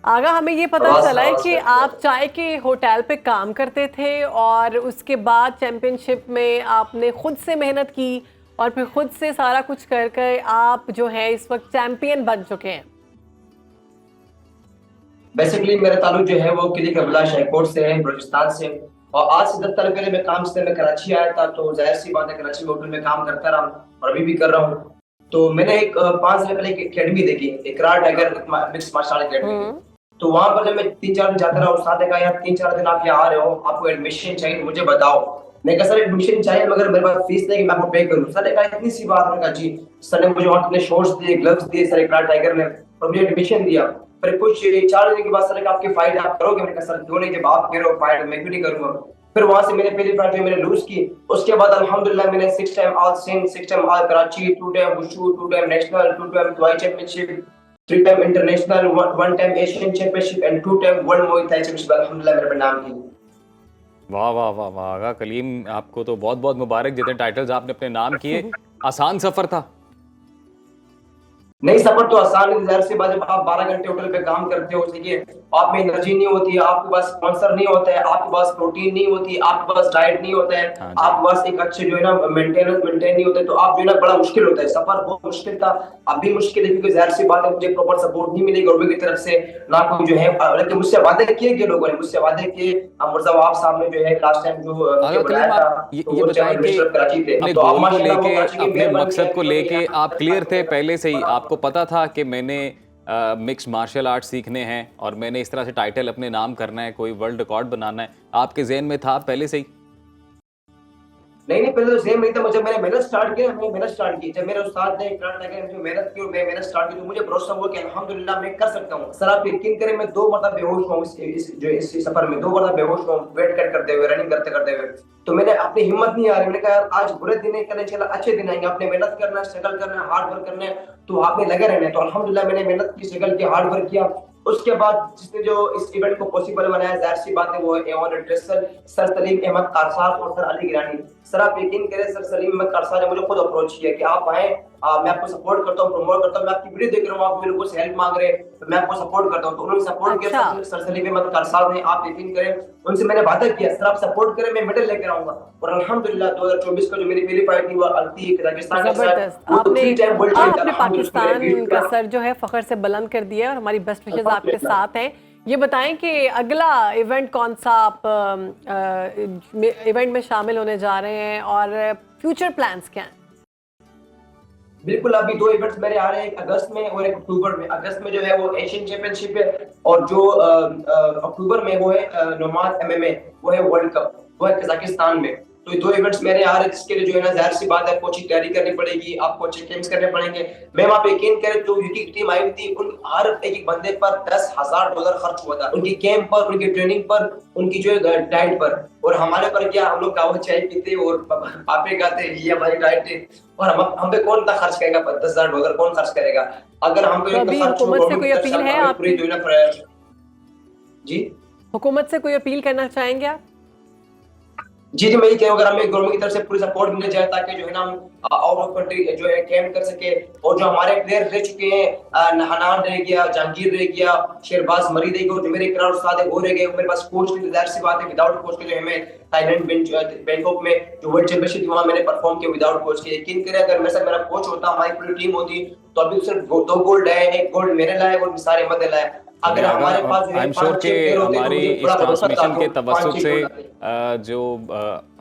आगा, हमें ये पता चला है कि आप चाय के होटल पे काम करते थे और उसके बाद चैंपियनशिप में आपने खुद से मेहनत की और फिर खुद से सारा कुछ कर कर आप जो है इस वक्त चैंपियन बन चुके हैं. बेसिकली मेरा ताल्लुक जो है वो किली करबला शाहकोट से है, बलूचिस्तान से. और आज से 10 साल पहले मैं काम से मैं कराची आया था, तो जाहिर सी बात है कराची में होटल में काम करता रहा और अभी भी कर रहा हूँ. तो मैंने एक 5 साल पहले एक एकेडमी देखी, Ikrar tiger mix martial art academy. तो वहां पर जब मैं 3-4 दिन जाता रहा, उस्ताद ने कहा यार 3-4 दिन आप यहाँ आ रहे हो, आपको एडमिशन चाहिए, मुझे बताओ. मैं कहा सर एडमिशन चाहिए मगर मेरे पास फीस नहीं कि मैं आपको पे करूँ. सर ने कहा इतनी सी बात. मैंने कहा जी. सर ने मुझे वहाँ कितने शॉर्ट्स दिए, ग्लव्स दिए सर इकरार टाइगर ने, और मुझे एडमिशन दिया. फिर कुछ 4 दिन के बाद सर ने कहा आपकी फाइट आप करोगे? मैंने कहा सर क्यों नहीं, जब आप कह रहे हो फाइट मैं क्यों नहीं करूंगा. फिर वहां से मैंने पहली फाइट जो मैंने लूज की, उसके बाद अल्हम्दुलिल्लाह मैंने 6 time all Sindh, 6 time all Karachi, 2 time wushu, 2 time national, 2 time Dubai championship, 3 time international, 1 time Asian championship and 2 time world मुay थाई चैंपियनशिप अल्हम्दुलिल्लाह मेरे पे नाम की. वाह वाह वाह वाह आगा कलीम, आपको तो बहुत बहुत मुबारक, जितने टाइटल्स आपने अपने नाम किए. आसान सफर था? नहीं, सफर तो आसान नहीं. जाहिर सी बात है, आप 12 घंटे होटल पे काम करते हो, ठीक है, आप में एनर्जी नहीं होती है, आपके पास स्पॉन्सर नहीं होता है, आपके पास प्रोटीन नहीं होती, आपके पास डाइट नहीं होता है, आपके पास एक अच्छे जो है ना मेंटेन नहीं होता है, तो आप जो है ना बड़ा मुश्किल होता है. सफर बहुत मुश्किल था, अब भी मुश्किल है, क्योंकि जाहिर सी बात है मुझे प्रॉपर सपोर्ट नहीं मिली गवर्नमेंट की तरफ से, ना कोई जो है. लेकिन मुझसे वादे किए गए लोगों ने, मुझसे वादे किए. मुर्जावाब साहब ने जो है लास्ट टाइम जो मुझे बुलाया था, ये वो बताएं कि कराची थे, अपने तो आप गोल को माशाल्लाह वो लेके, कराची की अपने मेहरबानी मकसद को है. लेके आप क्लियर थे पहले से ही? आपको पता था कि मैंने मिक्स मार्शल आर्ट सीखने हैं और मैंने इस तरह से टाइटल अपने नाम करना है, कोई वर्ल्ड रिकॉर्ड बनाना है, आपके ज़हन में था पहले से ही? नहीं, पहले तो सेम नहीं था. जब मैंने मेहनत स्टार्ट किया, जब मेरे उस्ताद ने इकरार टाइगर में मेहनत की और मैं मेहनत स्टार्ट की, तो मुझे भरोसा हुआ कि अल्हम्दुलिल्लाह मैं कर सकता हूँ. सर आप यकीन करें, मैं 2 मरतबा बेहोश हुआ इस सफर में, 2 मरतबा बेहोश हुआ वेट करते हुए, रनिंग करते हुए. तो मैंने अपनी हिम्मत नहीं आ रही, मैंने कहा यार आज बुरे दिन है, कल इंशाल्लाह अच्छे दिन आएंगे. आपने मेहनत करना है, स्ट्रगल करना है, हार्ड वर्क करना है, तो आपने लगे रहना है. तो अल्हम्दुलिल्लाह मैंने मेहनत की, स्ट्रगल की, हार्ड वर्क किया. उसके बाद जिसने जो इस इवेंट को पॉसिबल बनाया, जाहिर सी बात है वो है एवन एड्रेसर सर सलीम अहमद कारसाज और सर अली गिलानी. सर आप यकीन करें, सर सलीम अहमद कारसाज ने मुझे खुद अप्रोच किया कि आप आए, मैं आपको सपोर्ट करता हूँ, प्रमोट करता हूँ, मैं आपकी वीडियो देख रहा हूँ, आप मेरे को हेल्प मांग रहे हैं, तो मैं आपको सपोर्ट करता हूँ. तो उन्होंने सपोर्ट किया. सर सलीम अहमद कारसाज ने, आप यकीन करें, उनसे मैंने वादा किया सर आप सपोर्ट करें, मैं मेडल लेकर आऊंगा. और अल्हम्दुलिल्लाह 2024 का जो मेरी पहली फाइट थी वो अल्ती कजाकिस्तान के साथ, वो 3 टाइम वर्ल्ड आपने पाकिस्तान का सर जो है फखर से बुलंद कर दिया और हमारी बेस्ट विशेस आपके साथ हैं. ये बताएं कि अगला इवेंट कौन सा आप इवेंट में शामिल होने जा रहे हैं और फ्यूचर प्लान्स क्या हैं? बिल्कुल, अभी 2 इवेंट्स मेरे आ रहे हैं, एक अगस्त में और एक अक्टूबर में. अगस्त में जो है वो एशियन चैंपियनशिप है और जो अक्टूबर में वो है नोमाद MMA, वो है वर्ल्ड कप, वो है कजाकिस्तान में. तो ये 2 इवेंट्स मेरे आ रहे हैं, जिसके लिए जो है ना जाहिर सी बात है कोचिंग तैयारी करनी पड़ेगी, आपको अच्छे कैंप्स करने पड़ेंगे. मैं वहाँ पे यकीन करें, जो यूटी की टीम आई थी उन हर एक बंदे पर $10,000 खर्च हुआ था, उनकी कैंप पर, उनकी ट्रेनिंग पर, उनकी जो डाइट पर. और हमारे पर क्या, हम लोग कावा चाय पीते और पापे खाते, ये हमारी डाइट है. और हम पे कौन इतना खर्च करेगा? $10,000 कौन खर्च करेगा? अगर हम पे हुकूमत से कोई अपील है आपकी? जी, हुकूमत से कोई अपील करना चाहेंगे आप? जी, मैं ये कह रहा हूँ, अगर हमें गवर्नमेंट की तरफ से पूरी सपोर्ट मिल जाए, ताकि जो है ना हम आउट ऑफ कंट्री जो है कैंप कर सके. और जो हमारे प्लेयर रह चुके हैं, हनान रह गया, जहांगीर रह गया, शेरबाज मरी रह गया, जो मेरे इकरार उस्ताद है वो रह गए. मेरे पास कोच की जाहिर सी बात है, विदाउट कोच के जो हमें थाईलैंड बैंकॉक में जो वर्ल्ड चैंपियनशिप थी वहाँ मैंने परफॉर्म किया विदाउट कोच के. यकीन करें, अगर मेरे साथ मेरा कोच होता, हमारी पूरी टीम होती, तो अभी सिर्फ 2 गोल्ड आए, 1 गोल्ड मेरे लाए और निसार अहमद लाए. अगर हमारे पास आई एम श्योर कि हमारी इस ट्रांसमिशन के तवज्जुह से जो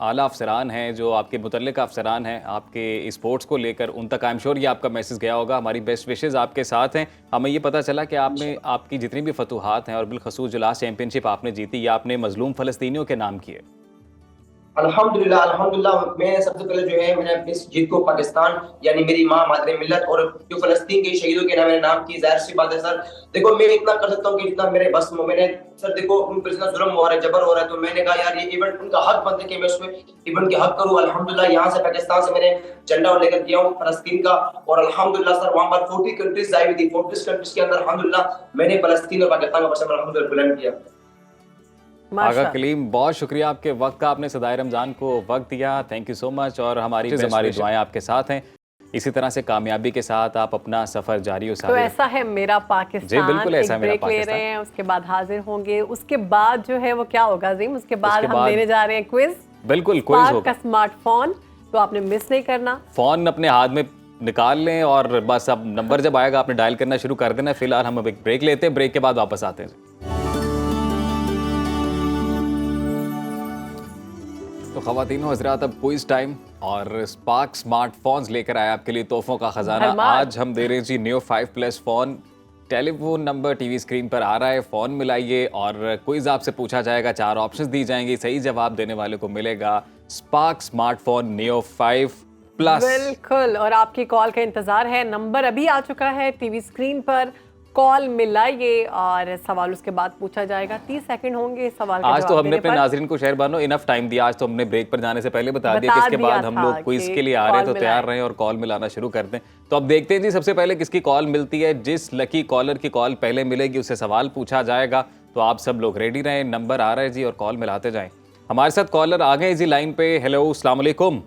आला अफसरान हैं, जो आपके मुतल्लिक अफसरान हैं आपके स्पोर्ट्स को लेकर, उन तक आई एम श्योर ये आपका मैसेज गया होगा. हमारी बेस्ट विशेस आपके साथ हैं. हमें ये पता चला कि आपने, आपकी जितनी भी फतूहात हैं और बिलखसूस जो लास्ट चैंपियनशिप आपने जीती, ये आपने मजलूम फ़लस्तीनियों के नाम किए. अल्हम्दुलिल्लाह मैं सबसे पहले जो है मैंने अपनी इस जीत को पाकिस्तान यानी मेरी माँ मादरे मिल्लत और जो फलस्तीन के शहीदों के नाम मैंने नाम की, जाहिर सी बात है सर। देखो मैं इतना कर सकता हूँ कि जितना मेरे बस में, मैंने सर देखो उन पर इतना जुल्म हो रहा है, जबर हो रहा है, तो मैंने कहा यार ये इवेंट उनका हक बनता है कि मैं उसमें इवेंट के हक करूँ। अल्हम्दुलिल्लाह यहाँ से पाकिस्तान से मैंने झंडा लेकर गया हूँ फलस्तीन का, और अल्हम्दुलिल्लाह सर वहाँ पर 40 कंट्रीज आई हुई थी, 40 कंट्रीज के अंदर अल्हम्दुलिल्लाह मैंने फलस्तीन और पाकिस्तान का पर्चम अल्हम्दुलिल्लाह बुलंद किया। आगा कलीम, बहुत शुक्रिया आपके वक्त का, आपने सदाए रमज़ान को वक्त दिया, थैंक यू सो मच। और हमारी दुआएं आपके साथ हैं, इसी तरह से कामयाबी के साथ आप अपना सफ़र जारी तो ऐसा है मेरा पाकिस्तान। जी बिल्कुल ऐसा है मेरा ब्रेक ले पाकिस्तान। रहे हैं, उसके बाद हाजिर होंगे, उसके बाद जो है वो क्या होगा अजीम, उसके बाद हम लेने जा रहे हैं क्विज। बिल्कुल क्विज होगा का स्मार्टफोन, तो आपने मिस नहीं करना। फोन अपने हाथ में निकाल लें और बस अब नंबर जब आएगा आपने डायल करना शुरू कर देना। फिलहाल हम अब एक ब्रेक लेते हैं, ब्रेक के बाद वापस आते हैं। तो ख़वातीनो हज़रात, अब क्विज टाइम और स्पार्क स्मार्टफोन्स लेकर आया आपके लिए तोहफों का खजाना। आज हम दे रहे हैं जी Neo 5 Plus phone. Telephone number TV screen पर आ रहा है, फ़ोन मिलाइए और क्विज आपसे पूछा जाएगा, 4 ऑप्शंस दी जाएंगी, सही जवाब देने वाले को मिलेगा स्पार्क स्मार्टफोन Neo 5 Plus। बिल्कुल, और आपकी कॉल का इंतजार है। नंबर अभी आ चुका है टीवी स्क्रीन पर, कॉल मिलाइए और सवाल उसके बाद पूछा जाएगा। 30 सेकंड होंगे सवाल का आज जवाब तो हमने देने अपने पर। नाज़रीन को शहर बानो इनफ टाइम दिया। आज तो हमने ब्रेक पर जाने से पहले बता दिया कि इसके बाद हम लोग क्विज के लिए आ रहे हैं, तो तैयार रहें और कॉल मिलाना शुरू कर दें। तो अब देखते हैं जी सबसे पहले किसकी कॉल मिलती है। जिस लकी कॉलर की कॉल पहले मिलेगी उससे सवाल पूछा जाएगा। तो आप सब लोग रेडी रहें, नंबर आ रहा है जी और कॉल मिलाते जाएं। हमारे साथ कॉलर आ गए जी लाइन पे। हेलो, अस्सलाम वालेकुम।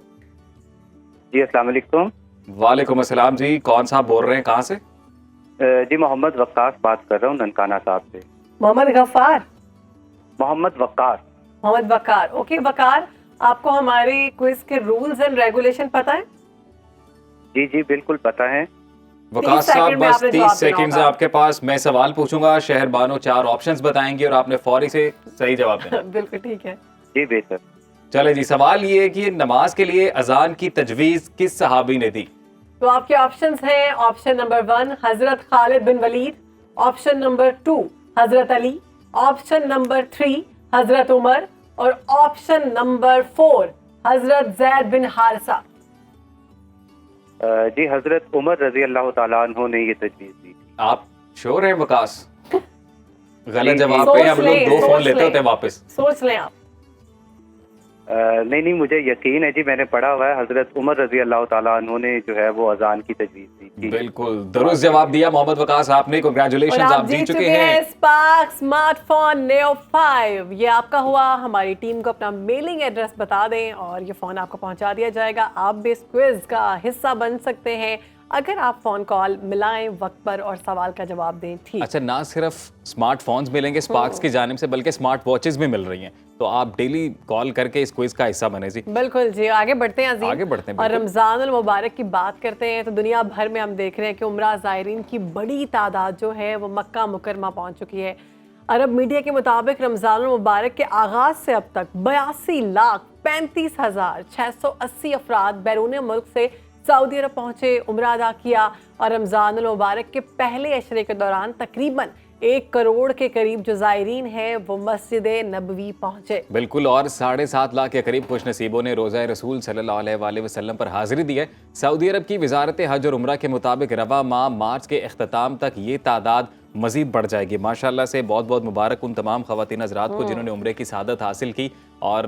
जी अस्सलाम वालेकुम। वालेकुम अस्सलाम जी, कौन साहब बोल रहे हैं, कहाँ से? जी मोहम्मद वक्कास बात कर रहा हूँ ननकाना साहब से। मोहम्मद गफ्फार। मोहम्मद वक्कास। मोहम्मद वकार। ओके वकार, आपको हमारे क्विज के रूल्स एंड रेगुलेशन पता है? जी जी बिल्कुल पता है। वकास साहब बस 30 सेकंड्स है आपके पास। मैं सवाल पूछूंगा, शहर बानो 4 ऑप्शंस बताएंगे और आपने फौरी से सही जवाब देना। बिल्कुल ठीक है। जी बेहतर। चले जी, सवाल ये है कि नमाज के लिए अजान की तजवीज किस सहाबी ने दी? तो आपके ऑप्शंस हैं, ऑप्शन नंबर 1 हजरत खालिद बिन वलीद, ऑप्शन नंबर 2 हजरत अली, ऑप्शन नंबर 3 हजरत उमर और ऑप्शन नंबर 4 हजरत जैद बिन हारिसा। जी हजरत उमर रजी अल्लाह ताला अन्हु ने ये तजवीज़ दी। आप श्योर हैं वकास? गलत जवाब पे हम लोग 2 फोन लेते होते हैं वापस। सोच लें आप। नहीं मुझे यकीन है जी, मैंने पढ़ा हुआ है। हजरत उमर रजी अल्लाह ताला अन्हु ने जो है वो अजान की तजवीज़ दी थी। बिल्कुल दुरुस्त जवाब दिया मोहम्मद वकास आपने। कांग्रेचुलेशन, आप जीत चुके हैं स्पार्क स्मार्टफोन Neo 5। ये आपका हुआ। हमारी टीम को अपना मेलिंग एड्रेस बता दें और ये फोन आपको पहुंचा दिया जाएगा। आप भी इस क्विज का हिस्सा बन सकते हैं अगर आप फोन कॉल मिलाएं वक्त पर और सवाल का जवाब दें। ठीक। अच्छा, ना सिर्फ स्मार्टफोन्स मिलेंगे स्पार्क्स की जानिब से, बल्कि स्मार्ट वॉचेस भी मिल रही हैं। तो आप डेली कॉल करके इस क्विज का हिस्सा बने जी। बिल्कुल जी, आगे बढ़ते हैं अजीम। आगे बढ़ते हैं और रमज़ान अल मुबारक की बात करते हैं तो दुनिया भर में हम देख रहे हैं कि उम्रा ज़ायरीन की बड़ी तादाद जो है वो मक्का मुकरमा पहुंच चुकी है। अरब मीडिया के मुताबिक रमज़ान अल मुबारक के आगाज़ से अब तक 82,35,680 अफराद बैरून मुल्क से सऊदी अरब पहुंचे, उम्रा अदा किया और रमज़ान अल मुबारक के पहले अशरे के दौरान तकरीबन 1 करोड़ के करीब जो ज़ायरीन हैं वो मस्जिद नबवी पहुंचे। बिल्कुल, और 7.5 लाख के करीब खुश नसीबों ने रोज़ा रसूल सल्लल्लाहु अलैहि वसल्लम पर हाजिरी दी है। सऊदी अरब की वजारत हज और उम्रा के मुताबिक रवा माह मार्च के अख्ताम तक ये तादाद मजीद बढ़ जाएगी। माशाल्लाह से बहुत बहुत मुबारक उन तमाम ख़वातीन हज़रात को जिन्होंने उम्रे की सादत हासिल की। और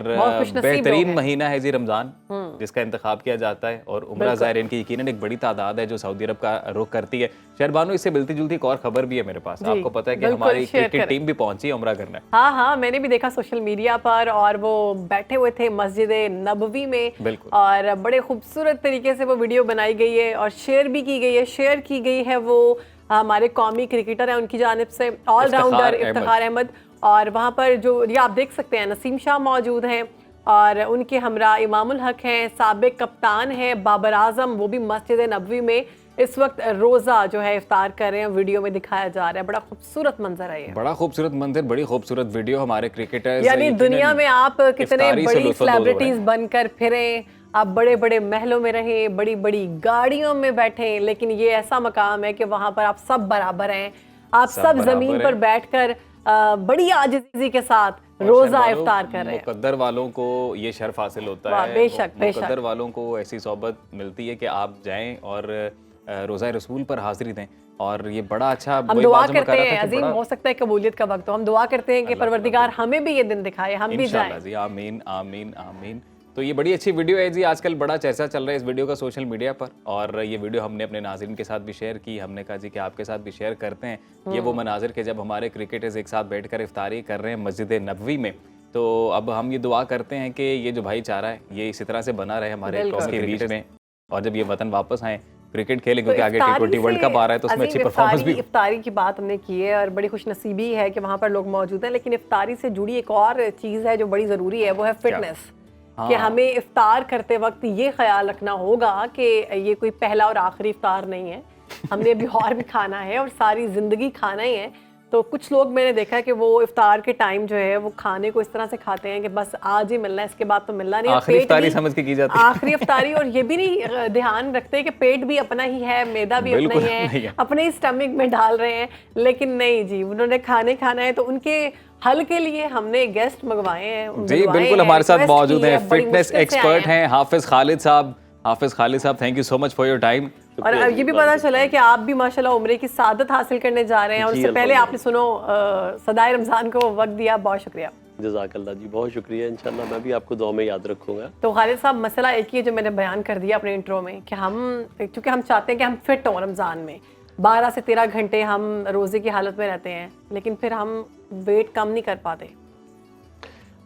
बेहतरीन महीना है जी रमज़ान, जिसका इंतखाब किया जाता है और उम्रा ज़ायरीन की यकीनन एक बड़ी तादाद है जो सऊदी अरब का रुख करती है। शहरबानो, इससे मिलती जुलती एक और खबर भी है मेरे पास। आपको पता है कि हमारी क्रिकेट टीम भी पहुंची है उम्रा करने। हाँ, मैंने भी देखा सोशल मीडिया पर और वो बैठे हुए थे मस्जिद नबवी में और बड़े खूबसूरत तरीके से वो वीडियो बनाई गई है और शेयर भी की गई है। शेयर की गई है वो हमारे कौमी क्रिकेटर हैं उनकी जानिब से, ऑलराउंडर इफ्तिखार अहमद। और वहाँ पर जो ये आप देख सकते हैं नसीम शाह मौजूद हैं और उनके हमरा इमामुल हक हैं, साबिक कप्तान हैं बाबर आजम, वो भी मस्जिद नबवी में इस वक्त रोज़ा जो है इफ्तार कर रहे हैं। वीडियो में दिखाया जा रहा है, बड़ा खूबसूरत मंजर है ये। बड़ा खूबसूरत मंजर, बड़ी खूबसूरत वीडियो। हमारे क्रिकेटर्स यानी दुनिया में आप कितने बड़ी सेलिब्रिटीज बनकर फिरें, आप बड़े बड़े महलों में रहें, बड़ी बड़ी गाड़ियों में बैठें, लेकिन ये ऐसा मकाम है कि वहाँ पर आप सब बराबर हैं। आप सब जमीन पर बैठकर بڑی عاجزی کے ساتھ روزہ افطار کر رہے ہیں. مقدر والوں کو یہ شرف حاصل ہوتا ہے, بے شک بے شک. مقدر والوں کو ایسی صحبت ملتی ہے کہ آپ جائیں اور روزہ رسول پر حاضری دیں, اور یہ بڑا اچھا. ہم دعا کرتے ہیں عظیم, ہو سکتا ہے قبولیت کا وقت ہو, ہم دعا کرتے ہیں کہ پروردگار ہمیں بھی یہ دن دکھائے, ہم بھی جائیں. جی آمین آمین آمین. تو یہ بڑی اچھی ویڈیو ہے جی, آج کل بڑا چرچا چل رہا ہے اس ویڈیو کا سوشل میڈیا پر, اور یہ ویڈیو ہم نے اپنے ناظرین کے ساتھ بھی شیئر کی. ہم نے کہا جی کہ آپ کے ساتھ بھی شیئر کرتے ہیں یہ وہ مناظر کہ جب ہمارے کرکٹرز ایک ساتھ بیٹھ کر افطاری کر رہے ہیں مسجد نبوی میں. تو اب ہم یہ دعا کرتے ہیں کہ یہ جو بھائی چارہ ہے یہ اسی طرح سے بنا رہے ہمارے قوم کے بیچ میں, اور جب یہ وطن واپس آئیں کرکٹ کھیلیں, کیونکہ آگے T20 ورلڈ کپ آ رہا ہے تو اس میں اچھی پرفارمنس بھی. افطاری کی بات ہم نے کی ہے اور بڑی خوش نصیبی ہے کہ وہاں پر لوگ موجود ہیں, لیکن افطاری سے جڑی ایک اور چیز ہے جو بڑی ضروری ہے, وہ ہے فٹنس. کہ ہمیں افطار کرتے وقت یہ خیال رکھنا ہوگا کہ یہ کوئی پہلا اور آخری افطار نہیں ہے, ہم نے ابھی اور بھی کھانا ہے اور ساری زندگی کھانا ہی ہے. تو کچھ لوگ میں نے دیکھا ہے کہ وہ افطار کے ٹائم جو ہے وہ کھانے کو اس طرح سے کھاتے ہیں کہ بس آج ہی ملنا ہے, اس کے بعد تو ملنا نہیں. آخری افطاری سمجھ کے کی جاتی ہے, آخری افطاری. اور یہ بھی نہیں دھیان رکھتے کہ پیٹ بھی اپنا ہی ہے, میدا بھی اپنا ہی ہے, اپنے اسٹمک میں ڈال رہے ہیں. لیکن نہیں جی, انہوں نے کھانا ہے تو ان کے حل کے لیے ہم نے گیسٹ منگوائے ہیں. جی بالکل, ہمارے ساتھ موجود ہیں فٹنس ایکسپرٹ ہیں حافظ خالد صاحب. حافظ خالد صاحب, thank you so much for your time. اور یہ بھی پتا چلا ہے کہ آپ بھی ماشاءاللہ عمرے کی سعادت حاصل کرنے جا رہے ہیں, اور اس سے پہلے آپ نے سنو صدائے رمضان کو وقت دیا, بہت شکریہ. جزاک اللہ جی, بہت شکریہ. انشاءاللہ میں بھی آپ کو دعا میں یاد رکھوں گا. تو خالد صاحب مسئلہ ایک ہی ہے جو میں نے بیان کر دیا اپنے انٹرو میں, کہ چونکہ ہم چاہتے ہیں کہ ہم فٹ ہوں رمضان میں, 12 سے 13 گھنٹے ہم روزے کی حالت میں رہتے ہیں, لیکن پھر ہم ویٹ کم نہیں کر پاتے.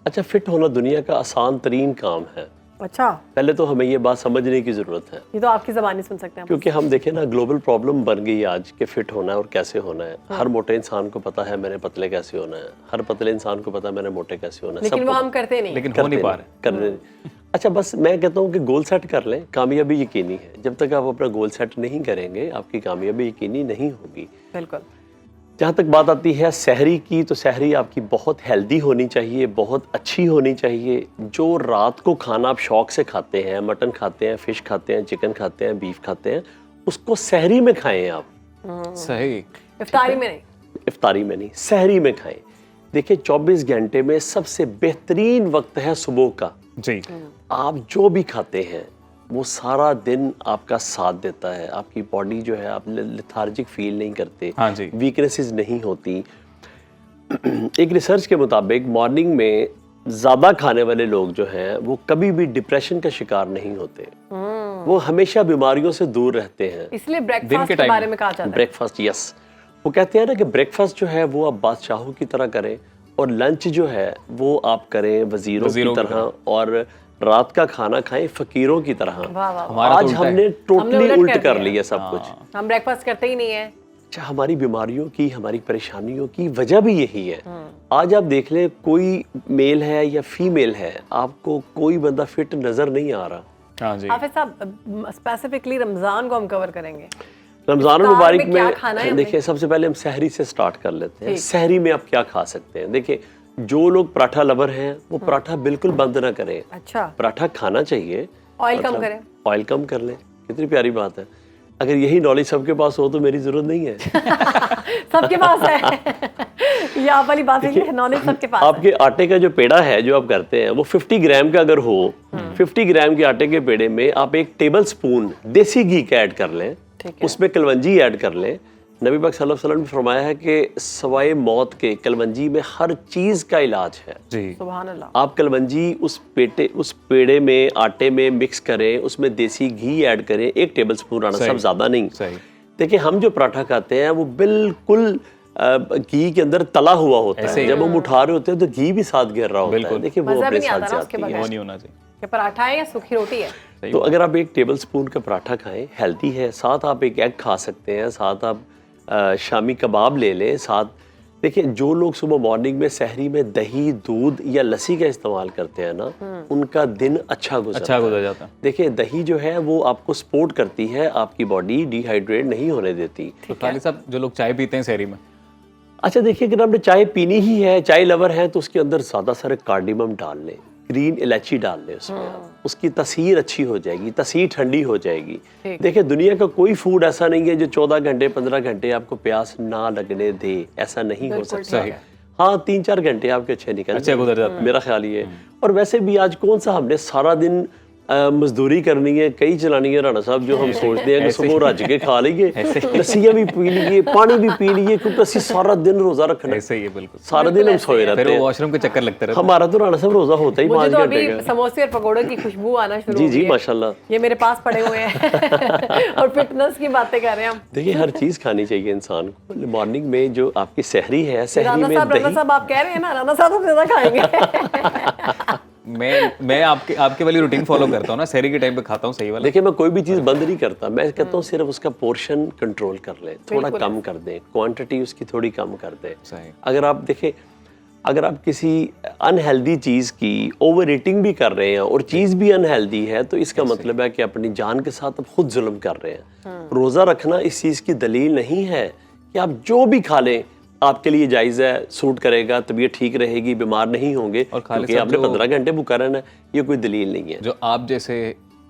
اچھا, فٹ ہونا دنیا کا آسان ترین کام ہے. اچھا, پہلے تو ہمیں یہ بات سمجھنے کی ضرورت ہے. یہ تو آپ کی زبانی سن سکتے ہیں, کیونکہ ہم دیکھیں نا, گلوبل پرابلم بن گئی آج کہ فٹ ہونا ہے اور کیسے ہونا ہے. ہر موٹے انسان کو پتا ہے میں نے پتلے کیسے ہونا ہے, ہر پتلے انسان کو پتا ہے میں نے موٹے کیسے ہونا ہے, لیکن وہ ہم کرتے نہیں, لیکن ہو نہیں پا رہے. اچھا, بس میں کہتا ہوں کہ گول سیٹ کر لیں, کامیابی یقینی ہے. جب تک آپ اپنا گول سیٹ نہیں کریں گے آپ کی کامیابی یقینی نہیں ہوگی. بالکل. جہاں تک بات آتی ہے سحری کی, تو سحری آپ کی بہت ہیلدی ہونی چاہیے, بہت اچھی ہونی چاہیے. جو رات کو کھانا آپ شوق سے کھاتے ہیں, مٹن کھاتے ہیں, فش کھاتے ہیں, چکن کھاتے ہیں, بیف کھاتے ہیں, اس کو سحری میں کھائیں آپ. صحیح, افطاری میں نہیں. افطاری میں نہیں, سحری میں کھائیں. دیکھیں 24 گھنٹے میں سب سے بہترین وقت ہے صبح کا. جی, آپ جو بھی کھاتے ہیں وہ سارا دن آپ کا ساتھ دیتا ہے. آپ کی باڈی جو ہے, آپ لیتھارجک فیل نہیں کرتے, ہاں جی, ویکنیسز نہیں ہوتی. ایک ریسرچ کے مطابق مارننگ میں زیادہ کھانے والے لوگ جو ہیں وہ کبھی بھی ڈپریشن کا شکار نہیں ہوتے, وہ ہمیشہ بیماریوں سے دور رہتے ہیں. اس لیے بریک فاسٹ کے بارے میں کہا جاتا ہے. بریک فاسٹ, یس, وہ کہتے ہیں نا کہ بریک فاسٹ جو ہے وہ آپ بادشاہوں کی طرح کریں, اور لنچ جو ہے وہ آپ کریں وزیروں کی طرح, اور رات کا کھانا کھائیں فقیروں کی طرح. آج ہم نے ٹوٹلی الٹ کر لیا سب کچھ. ہم بریک فاسٹ کرتے ہی نہیں ہیں. اچھا, ہماری بیماریوں کی, ہماری پریشانیوں کی وجہ بھی یہی ہے. آج آپ دیکھ لیں, کوئی میل ہے یا فیمیل ہے, آپ کو کوئی بندہ فٹ نظر نہیں آ رہا. ہاں جی. حافظ صاحب اسپیسیفکلی رمضان کو ہم کور کریں گے. رمضان المبارک میں دیکھیں سب سے پہلے ہم سحری سے سٹارٹ کر لیتے ہیں. سحری میں آپ کیا کھا سکتے ہیں؟ دیکھیں, جو لوگ پراٹھا لور ہیں وہ پراٹھا بالکل بند نہ کریں. اچھا, پراٹھا کھانا چاہیے, آئل کم کریں. آئل کم کر لیں. کتنی پیاری بات ہے. اگر یہی نالج سب کے پاس ہو تو میری ضرورت نہیں ہے. سب کے پاس ہے, یہ آپ والی بات ہے, نالج سب کے پاس. آپ کے آٹے کا جو پیڑا ہے جو آپ کرتے ہیں وہ 50 گرام کا اگر ہو, 50 گرام کے آٹے کے پیڑے میں آپ 1 ٹیبل سپون دیسی گھی کا ایڈ کر لیں, اس میں کلونجی ایڈ کر لیں. نبی پاک صلی اللہ علیہ وسلم نے فرمایا ہے کہ سوائے موت کے کلونجی میں ہر چیز کا علاج ہے. جی, سبحان اللہ. آپ کلونجی اس پیڑے میں, آٹے میں مکس کریں, اس میں دیسی گھی ایڈ کریں, 1 ٹیبل سپون آنا, سب زیادہ نہیں. دیکھیں, ہم جو پراٹھا کھاتے ہیں وہ بالکل گھی کے اندر تلا ہوا ہوتا ہے. جب ہم اٹھا رہے ہوتے ہیں تو گھی بھی ساتھ گر رہا ہوتا ہے. دیکھیں, وہ اپنے ساتھ جاتی ہے. وہ نہیں ہونا چاہیے. کہ پراٹھا ہے یا سوکھی روٹی ہے. تو اگر آپ 1 ٹیبل سپون کا پراٹھا کھائیں, ہیلدی ہے, ساتھ آپ 1 ایگ کھا سکتے ہیں, ساتھ آپ شامی کباب لے لیں ساتھ. دیکھیں, جو لوگ صبح مارننگ میں سحری میں دہی, دودھ یا لسی کا استعمال کرتے ہیں نا, ان کا دن اچھا گزر جاتا ہے. دیکھیں, دہی جو ہے وہ آپ کو سپورٹ کرتی ہے, آپ کی باڈی ڈی ہائیڈریٹ نہیں ہونے دیتی. تو خالد صاحب, جو لوگ چائے پیتے ہیں سحری میں, اچھا دیکھیے, اگر آپ نے چائے پینی ہی ہے, چائے لور ہے, تو اس کے اندر زیادہ سارے کارڈیمم ڈال لیں, گرین الائچی ڈال لیں اس میں, اس کی تاثیر اچھی ہو جائے گی, تاثیر ٹھنڈی ہو جائے گی. دیکھیں, دنیا کا کوئی فوڈ ایسا نہیں ہے جو 14 گھنٹے 15 گھنٹے آپ کو پیاس نہ لگنے دے, ایسا نہیں ہو سکتا. हाँ 3-4 घंटे आपके अच्छे निकल अच्छे गुजर जाते हैं। मेरा ख्याल ये है। और वैसे भी आज कौन सा हमने सारा दिन मजदूरी करनी है, कई चलानी है राणा साहब, जो हम सोचते हैं कि सुबह रज के खा लीजिए, लस्सियाँ भी पी लीजिए, पानी भी पी लीजिए, क्योंकि ਅਸੀਂ सारा दिन रोजा रखना है। ऐसे ही है बिल्कुल, सारा दिन हम सोए रहते फिर वो हैं। वॉशरूम के चक्कर लगते रहते हैं। हमारा तो राणा साहब रोजा होता ही मुझे 5 तो घंटे अभी का। समोसे और पकौड़ों की खुशबू आना शुरू जी हो जी गई है। माशाल्लाह। ये मेरे पास पड़े हुए हैं और फिटनेस की बातें कर रहे हैं हम। देखिए हर चीज़ खानी चाहिए इंसान को। मॉर्निंग में जो आपकी सहरी है, सहरी राना में साहब दही, आप कह रहे हैं ना, राना साहब तो ज्यादा खाएंगे। मैं आपके वाली रूटीन फॉलो करता हूँ ना, सहरी के टाइम पे खाता हूँ सही वाला। देखिए मैं कोई भी चीज़ बंद नहीं करता, मैं कहता हूँ सिर्फ उसका पोर्शन कंट्रोल कर लें, थोड़ा कम कर दें, क्वांटिटी उसकी थोड़ी कम कर दें। सही। अगर आप देखें, अगर आप किसी अनहेल्दी चीज़ की ओवर ईटिंग भी कर रहे हैं और चीज़ भी अनहेल्दी है, तो इसका मतलब है कि अपनी जान के साथ आप खुद जुल्म कर रहे हैं। रोज़ा रखना इस चीज़ की दलील नहीं है कि आप जो भी खा लें आपके लिए जायज़ है, सूट करेगा, तबीयत ठीक रहेगी, बीमार नहीं होंगे, और खालिद क्योंकि साहब आपने जो- 15 घंटे भूखा रहना है, ये कोई दलील नहीं है। जो आप जैसे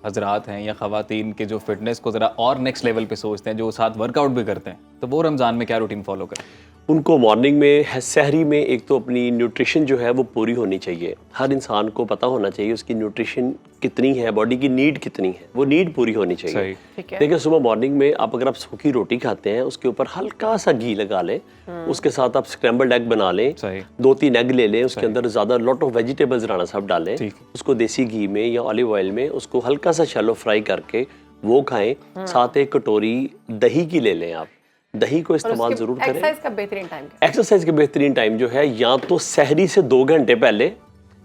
हजरात हैं या ख़वातीन के जो फिटनेस को ज़रा और नेक्स्ट लेवल पे सोचते हैं, जो साथ वर्कआउट भी करते हैं, तो वो रमज़ान में क्या रूटीन फॉलो करें? उनको मॉर्निंग में सहरी में एक तो अपनी न्यूट्रिशन जो है वो पूरी होनी चाहिए। हर इंसान को पता होना चाहिए उसकी न्यूट्रिशन कितनी है, बॉडी की नीड कितनी है, वो नीड पूरी होनी चाहिए। सही। ठीक है। देखिए सुबह मॉर्निंग में आप अगर आप सूखी रोटी खाते हैं, उसके ऊपर हल्का सा घी लगा लें, उसके साथ आप स्क्रैम्बल्ड एग बना लें, सही। 2-3 एग ले लें, उसके अंदर ज़्यादा लॉट ऑफ वेजिटेबल्स राणा साहब डालें, ठीक। उसको देसी घी में या ऑलिव ऑयल में उसको हल्का सा शैलो फ्राई करके वो खाएं। साथ एक कटोरी दही की ले लें आप, दही को इस्तेमाल जरूर करें। एक्सरसाइज का बेहतरीन टाइम क्या एक्सरसाइज के बेहतरीन टाइम जो है या तो सहरी से 2 घंटे पहले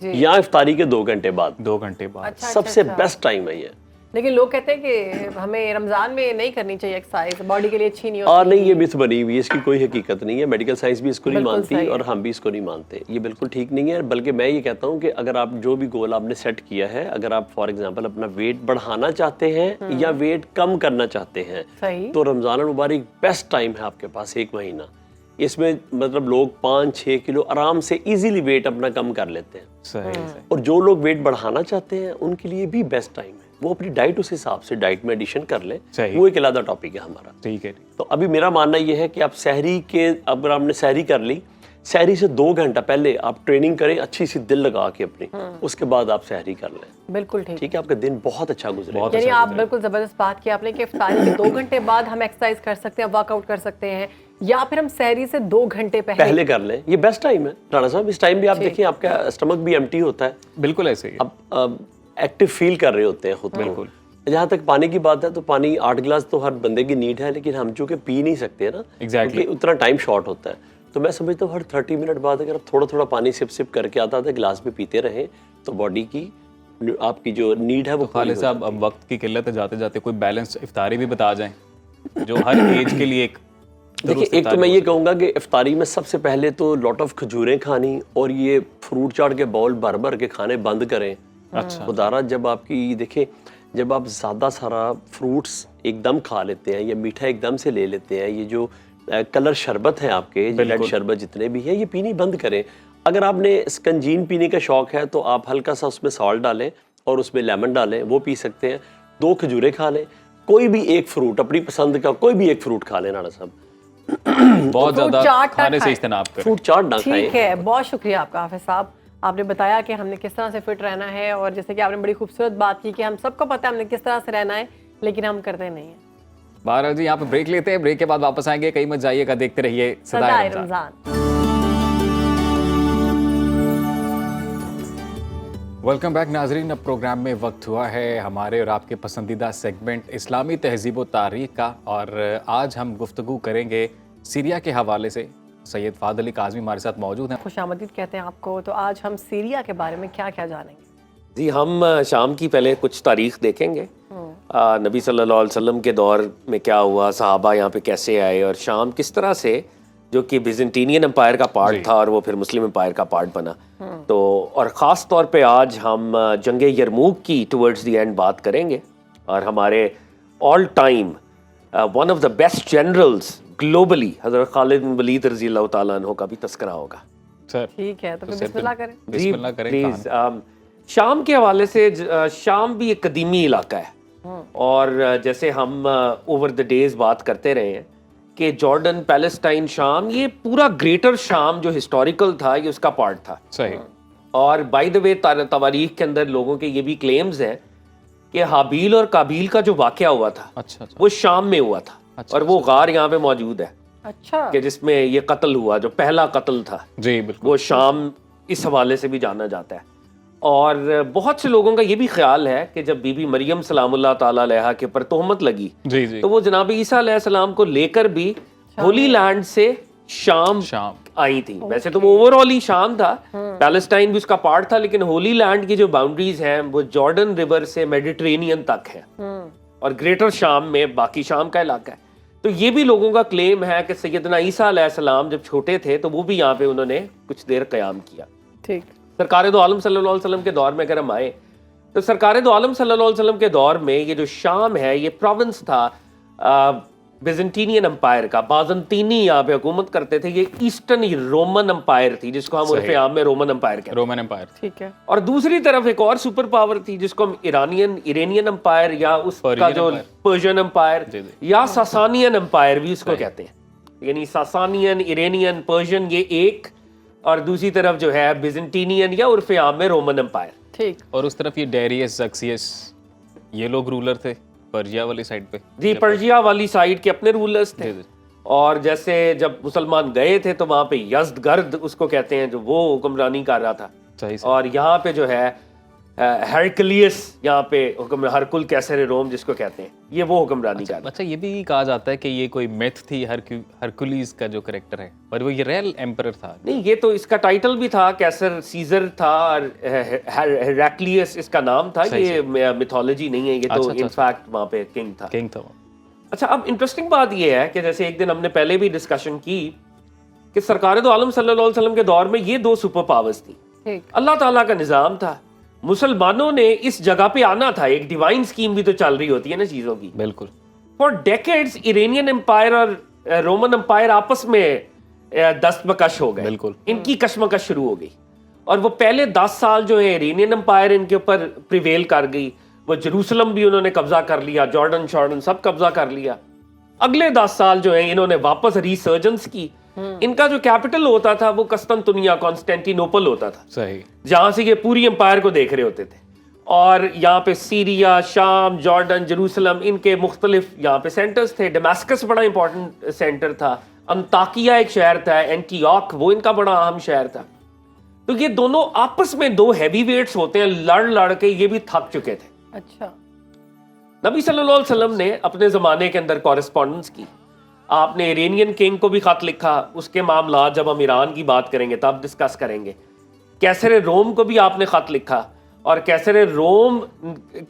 या इफ्तारी के 2 घंटे बाद, 2 घंटे बाद। अच्छा, सबसे बेस्ट टाइम है ये। लेकिन लोग कहते हैं कि हमें रमजान में नहीं करनी चाहिए एक्सरसाइज, बॉडी के लिए अच्छी नहीं होती। और नहीं, ये मिथ बनी हुई है, इसकी कोई हकीकत नहीं है। मेडिकल साइंस भी इसको नहीं बिल्कुल मानती सही है। और हम भी इसको नहीं मानते। ये बिल्कुल ठीक नहीं है। बल्कि मैं ये कहता हूँ कि अगर आप जो भी गोल आपने सेट किया है, अगर आप फॉर एग्जांपल अपना वेट बढ़ाना चाहते हैं या वेट कम करना चाहते हैं, सही। तो रमज़ान मुबारक बेस्ट टाइम है आपके पास, 1 महीना। इसमें मतलब लोग 5-6 किलो आराम से इजीली वेट अपना कम कर लेते हैं। सही सही। और जो लोग वेट बढ़ाना चाहते हैं उनके लिए भी बेस्ट टाइम है। वो अपनी डाइट उस हिसाब से डाइट में एडिशन कर ले, सही। वो एक अलग टॉपिक है हमारा। ठीक है। तो अभी मेरा मानना ये है कि आप सहरी के, अगर आपने सहरी कर ली, सहरी से 2 घंटा पहले आप ट्रेनिंग करें अच्छी सी दिल लगा के अपनी, उसके बाद आप सहरी कर लें। बिल्कुल ठीक। ठीक है, आपका दिन बहुत अच्छा गुजरेगा। बहुत यानी अच्छा आप बिल्कुल जबरदस्त बात की आपने कि इफ्तारी के 2 घंटे बाद हम एक्सरसाइज कर सकते हैं, वर्कआउट कर सकते हैं, या फिर हम सहरी से 2 घंटे पहले कर लें, ये बेस्ट टाइम है राणा साहब। इस टाइम भी आप देखिए आपका स्टमक भी एम्प्टी होता है, बिल्कुल ऐसे ही है। आप एक्टिव फील कर रहे होते हैं खुद को। बिल्कुल। जहाँ तक पानी की बात है तो पानी 8 गिलास तो हर बंदे की नीड है, लेकिन हम चूंकि पी नहीं सकते ना, Exactly. क्योंकि उतना टाइम शॉर्ट होता है। तो मैं समझता हूँ हर 30 मिनट बाद अगर आप थोड़ा थोड़ा पानी सिप सिप करके आता था गिलास में पीते रहें, तो बॉडी की आपकी जो नीड है वो पूरी खालिद हो साहब, अब वक्त की किल्लत है, जाते जाते कोई बैलेंस इफ्तारी भी बता जाएं जो हर एज के लिए एक देखिए, दुरुस्त एक तो इफ्तारी मैं हो ये सके। कहूँगा कि इफ्तारी में सबसे पहले तो लॉट ऑफ खजूरें खानी और ये फ्रूट चाट के बाउल भर भर के खाने बंद करें। अच्छा। खुदारा जब आपकी देखिए, जब आप ज़्यादा सारा फ्रूट्स एकदम खा लेते हैं या मीठा एकदम से ले लेते हैं, ये जो कलर शरबत है आपके, रेड शरबत जितने भी है, ये पीनी बंद करें। अगर आपने स्कंजीन पीने का शौक है तो आप हल्का सा उसमें सॉल्ट डालें और उसमें लेमन डालें, वो पी सकते हैं। 2 खजूरें खा लें, कोई भी एक फ्रूट अपनी पसंद का कोई भी एक फ्रूट खा लें राणा साहब। बहुत फ्रूट ज्यादा चाट ना खाने से खाएं। इज्तनाब करें। फ्रूट चाट ना खाएं। ठीक है, बहुत शुक्रिया आपका हाफिज साहब। आपने बताया कि हमने किस तरह से फिट रहना है, और जैसे कि आपने बड़ी खूबसूरत बात की कि हम सबको पता है हमने किस तरह से रहना है, लेकिन हम करते नहीं हैं। बहरहाल जी, यहाँ पे ब्रेक लेते हैं, ब्रेक के बाद वापस आएंगे। कहीं मत जाइएगा, देखते रहिए सदाए सदाए रमजान। रमजान। वेलकम बैक नाजरीन। अब प्रोग्राम में वक्त हुआ है हमारे और आपके पसंदीदा सेगमेंट इस्लामी तहजीब व तारीख का, और आज हम गुफ्तगू करेंगे सीरिया के हवाले से। सैयद फाद अली काज़मी हमारे साथ मौजूद हैं। खुशामदीद कहते हैं आपको। तो आज हम सीरिया के बारे में क्या क्या जानेंगे? जी, हम शाम की पहले कुछ तारीख देखेंगे, नबी सल्लल्लाहु अलैहि वसल्लम के दौर में क्या हुआ, सहाबा यहाँ पे कैसे आए, और शाम किस तरह से, जो कि बिजेंटीनियन एम्पायर का पार्ट था और वो फिर मुस्लिम एम्पायर का पार्ट बना। तो और ख़ास तौर पे आज हम जंग यरमूक की टुवर्ड्स द एंड बात करेंगे, और हमारे all time one of the best generals globally हज़रत खालिद बिन वलीद रज़ी अल्लाह तआला अन्हु का भी तज़किरा होगा। सर ठीक है, तो फिर बिस्मिल्लाह करें। बिस्मिल्लाह करें। प्लीज। शाम के हवाले से शाम भी एक कदीमी इलाका है, और जैसे हम ओवर द डेज बात करते रहे हैं کہ جارڈن، پیلسٹائن، شام، یہ پورا گریٹر شام جو ہسٹوریکل تھا یہ اس کا پارٹ تھا. صحیح. اور بائی دا وے تواریخ کے اندر لوگوں کے یہ بھی کلیمز ہیں کہ حابیل اور قابیل کا جو واقعہ ہوا تھا اچھا وہ شام میں ہوا تھا. اور وہ غار یہاں پہ موجود ہے اچھا کہ جس میں یہ قتل ہوا، جو پہلا قتل تھا جی بالکل. وہ شام اس حوالے سے بھی جانا جاتا ہے. اور بہت سے لوگوں کا یہ بھی خیال ہے کہ جب بی بی مریم سلام اللہ تعالیٰ علیہا کے پر تہمت لگی جی جی تو وہ جناب عیسیٰ علیہ السلام کو لے کر بھی ہولی لینڈ سے شام آئی تھی. ویسے تو وہ اوور آل ہی شام تھا، پیلسٹائن بھی اس کا پارٹ تھا، لیکن ہولی لینڈ کی جو باؤنڈریز ہیں وہ جارڈن ریور سے میڈیٹرینین تک ہے اور گریٹر شام میں باقی شام کا علاقہ ہے. تو یہ بھی لوگوں کا کلیم ہے کہ سیدنا عیسیٰ علیہ السلام جب چھوٹے تھے تو وہ بھی یہاں پہ انہوں نے کچھ دیر قیام کیا. ٹھیک. سرکار دو عالم صلی اللہ علیہ وسلم کے دور میں اگر ہم آئے تو سرکار دو عالم صلی اللہ علیہ وسلم کے دور میں یہ جو شام ہے یہ پروونس تھا بیزنٹینین امپائر کا. بازنطینی یہاں پہ حکومت کرتے تھے. یہ ایسٹرن رومن امپائر تھی جس کو ہم عرف عام میں رومن امپائر کہتے ہیں. Roman empire. ٹھیک ہے. اور دوسری طرف ایک اور سپر پاور تھی جس کو ہم ایرانین امپائر یا اس کا جو پرشین امپائر یا ساسانین امپائر بھی اس کو کہتے ہیں. یعنی ساسانین، ایرانین، پرشین یہ ایک، اور دوسری طرف جو ہے بیزنٹینین یا عرف عام میں رومن امپائر. ٹھیک. اور اس طرف یہ ڈیریس، زکسیس، یہ لوگ رولر تھے پرجیا والی سائڈ پہ. جی پرجیا والی سائڈ کے اپنے رولرز تھے. اور جیسے جب مسلمان گئے تھے تو وہاں پہ یزدگرد اس کو کہتے ہیں جو وہ حکمرانی کر رہا تھا. اور یہاں پہ جو ہے ہرکلیس، یہاں پہ ہرکل کیسر روم جس کو کہتے ہیں، یہ وہ حکمرانی کر رہا. اچھا یہ بھی کہا جاتا ہے کہ یہ کوئی میتھ تھی ہرکولیز کا جو کریکٹر ہے، اور وہ یہ ریل ایمپرر تھا. نہیں، یہ تو اس کا ٹائٹل بھی تھا، کیسر سیزر تھا، اور ہیراکلیس اس کا نام تھا. یہ میتھولوجی نہیں ہے، یہ تو انفیکٹ وہاں پہ کنگ تھا. اچھا اب انٹرسٹنگ بات یہ ہے کہ جیسے ایک دن ہم نے پہلے بھی ڈسکشن کی کہ سرکار دو عالم صلی اللہ علیہ وسلم کے دور میں یہ دو سپر پاورز تھی. اللہ تعالیٰ کا نظام تھا، مسلمانوں نے اس جگہ پہ آنا تھا. ایک ڈیوائن سکیم بھی تو چل رہی ہوتی ہے نا چیزوں کی. بالکل. فار ڈیکیڈز ایرانین امپائر اور رومن امپائر آپس میں دست بکش ہو گئے. بالکل. ان کی کشمکش شروع ہو گئی، اور وہ پہلے 10 سال جو ہے ایرانین امپائر ان کے اوپر پریویل کر گئی. وہ جروسلم بھی انہوں نے قبضہ کر لیا، جارڈن سب قبضہ کر لیا. اگلے 10 سال جو ہیں انہوں نے واپس ریسرجنس کی. ان کا جو کیپٹل ہوتا تھا وہ قسطنطنیہ، کانسٹینٹینوپل ہوتا تھا. صحیح. جہاں سے یہ پوری امپائر کو دیکھ رہے ہوتے تھے. اور یہاں پہ سیریا، شام، جارڈن، جروسلم ان کے مختلف یہاں پہ سینٹرز تھے. ڈیماسکس بڑا امپورٹنٹ سینٹر تھا. انطاکیہ ایک شہر تھا. اینٹیوک وہ ان کا بڑا اہم شہر تھا. تو یہ دونوں آپس میں دو ہیوی ویٹس ہوتے ہیں، لڑ کے یہ بھی تھک چکے تھے. اچھا. نبی صلی اللہ علیہ وسلم نے اپنے زمانے کے اندر کورسپونڈنس کی. آپ نے ایرانین کنگ کو بھی خط لکھا. اس کے معاملات جب ہم ایران کی بات کریں گے تب ڈسکس کریں گے. کیسر روم کو بھی آپ نے خط لکھا. اور کیسر روم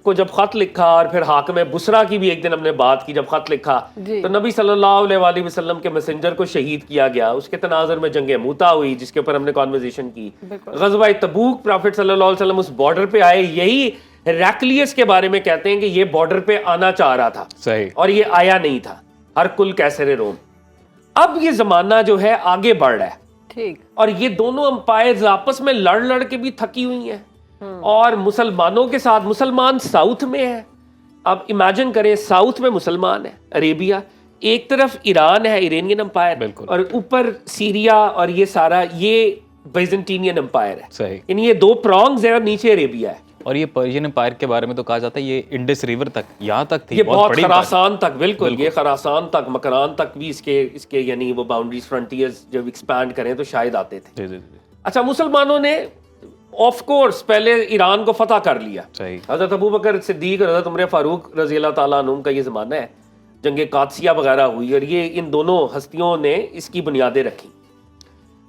کو جب خط لکھا، اور پھر حاکم بصرہ کی بھی ایک دن ہم نے بات کی، جب خط لکھا تو نبی صلی اللہ علیہ وآلہ وسلم کے میسنجر کو شہید کیا گیا. اس کے تناظر میں جنگ موتا ہوئی جس کے اوپر ہم نے کانورزیشن کی. غزوہ تبوک پروفٹ صلی اللہ علیہ وسلم اس بارڈر پہ آئے. یہی ہیراکلیس کے بارے میں کہتے ہیں کہ یہ بارڈر پہ آنا چاہ رہا تھا. صحیح. اور یہ آیا نہیں تھا. ہرکل کیسر روم. اب یہ زمانہ جو ہے آگے بڑھ رہا ہے. ٹھیک. اور یہ دونوں امپائرز آپس میں لڑ کے بھی تھکی ہوئی ہیں. اور مسلمانوں کے ساتھ، مسلمان ساؤتھ میں ہے. اب امیجن کریں ساؤتھ میں مسلمان ہے عربیہ، ایک طرف ایران ہے ایرانین امپائر، اور اوپر سیریا اور یہ سارا یہ بیزنٹینین امپائر ہے. صحیح. یعنی یہ دو پرونگز ہیں اور نیچے عربیہ ہے. اور یہ پرشین امپائر کے بارے میں تو کہا جاتا ہے یہ انڈس ریور تک یہاں تک تھی، یہ بہت خراسان تک. بالکل. یہ خراسان تک، مکران تک بھی اس کے یعنی وہ باؤنڈریز فرنٹیئرز جب ایکسپینڈ کریں تو شاید آتے تھے. اچھا مسلمانوں نے آف کورس پہلے ایران کو فتح کر لیا. حضرت ابوبکر صدیق اور حضرت عمر فاروق رضی اللہ تعالیٰ عنہ کا یہ زمانہ ہے. جنگ قادسیہ وغیرہ ہوئی اور یہ ان دونوں ہستیوں نے اس کی بنیادیں رکھی.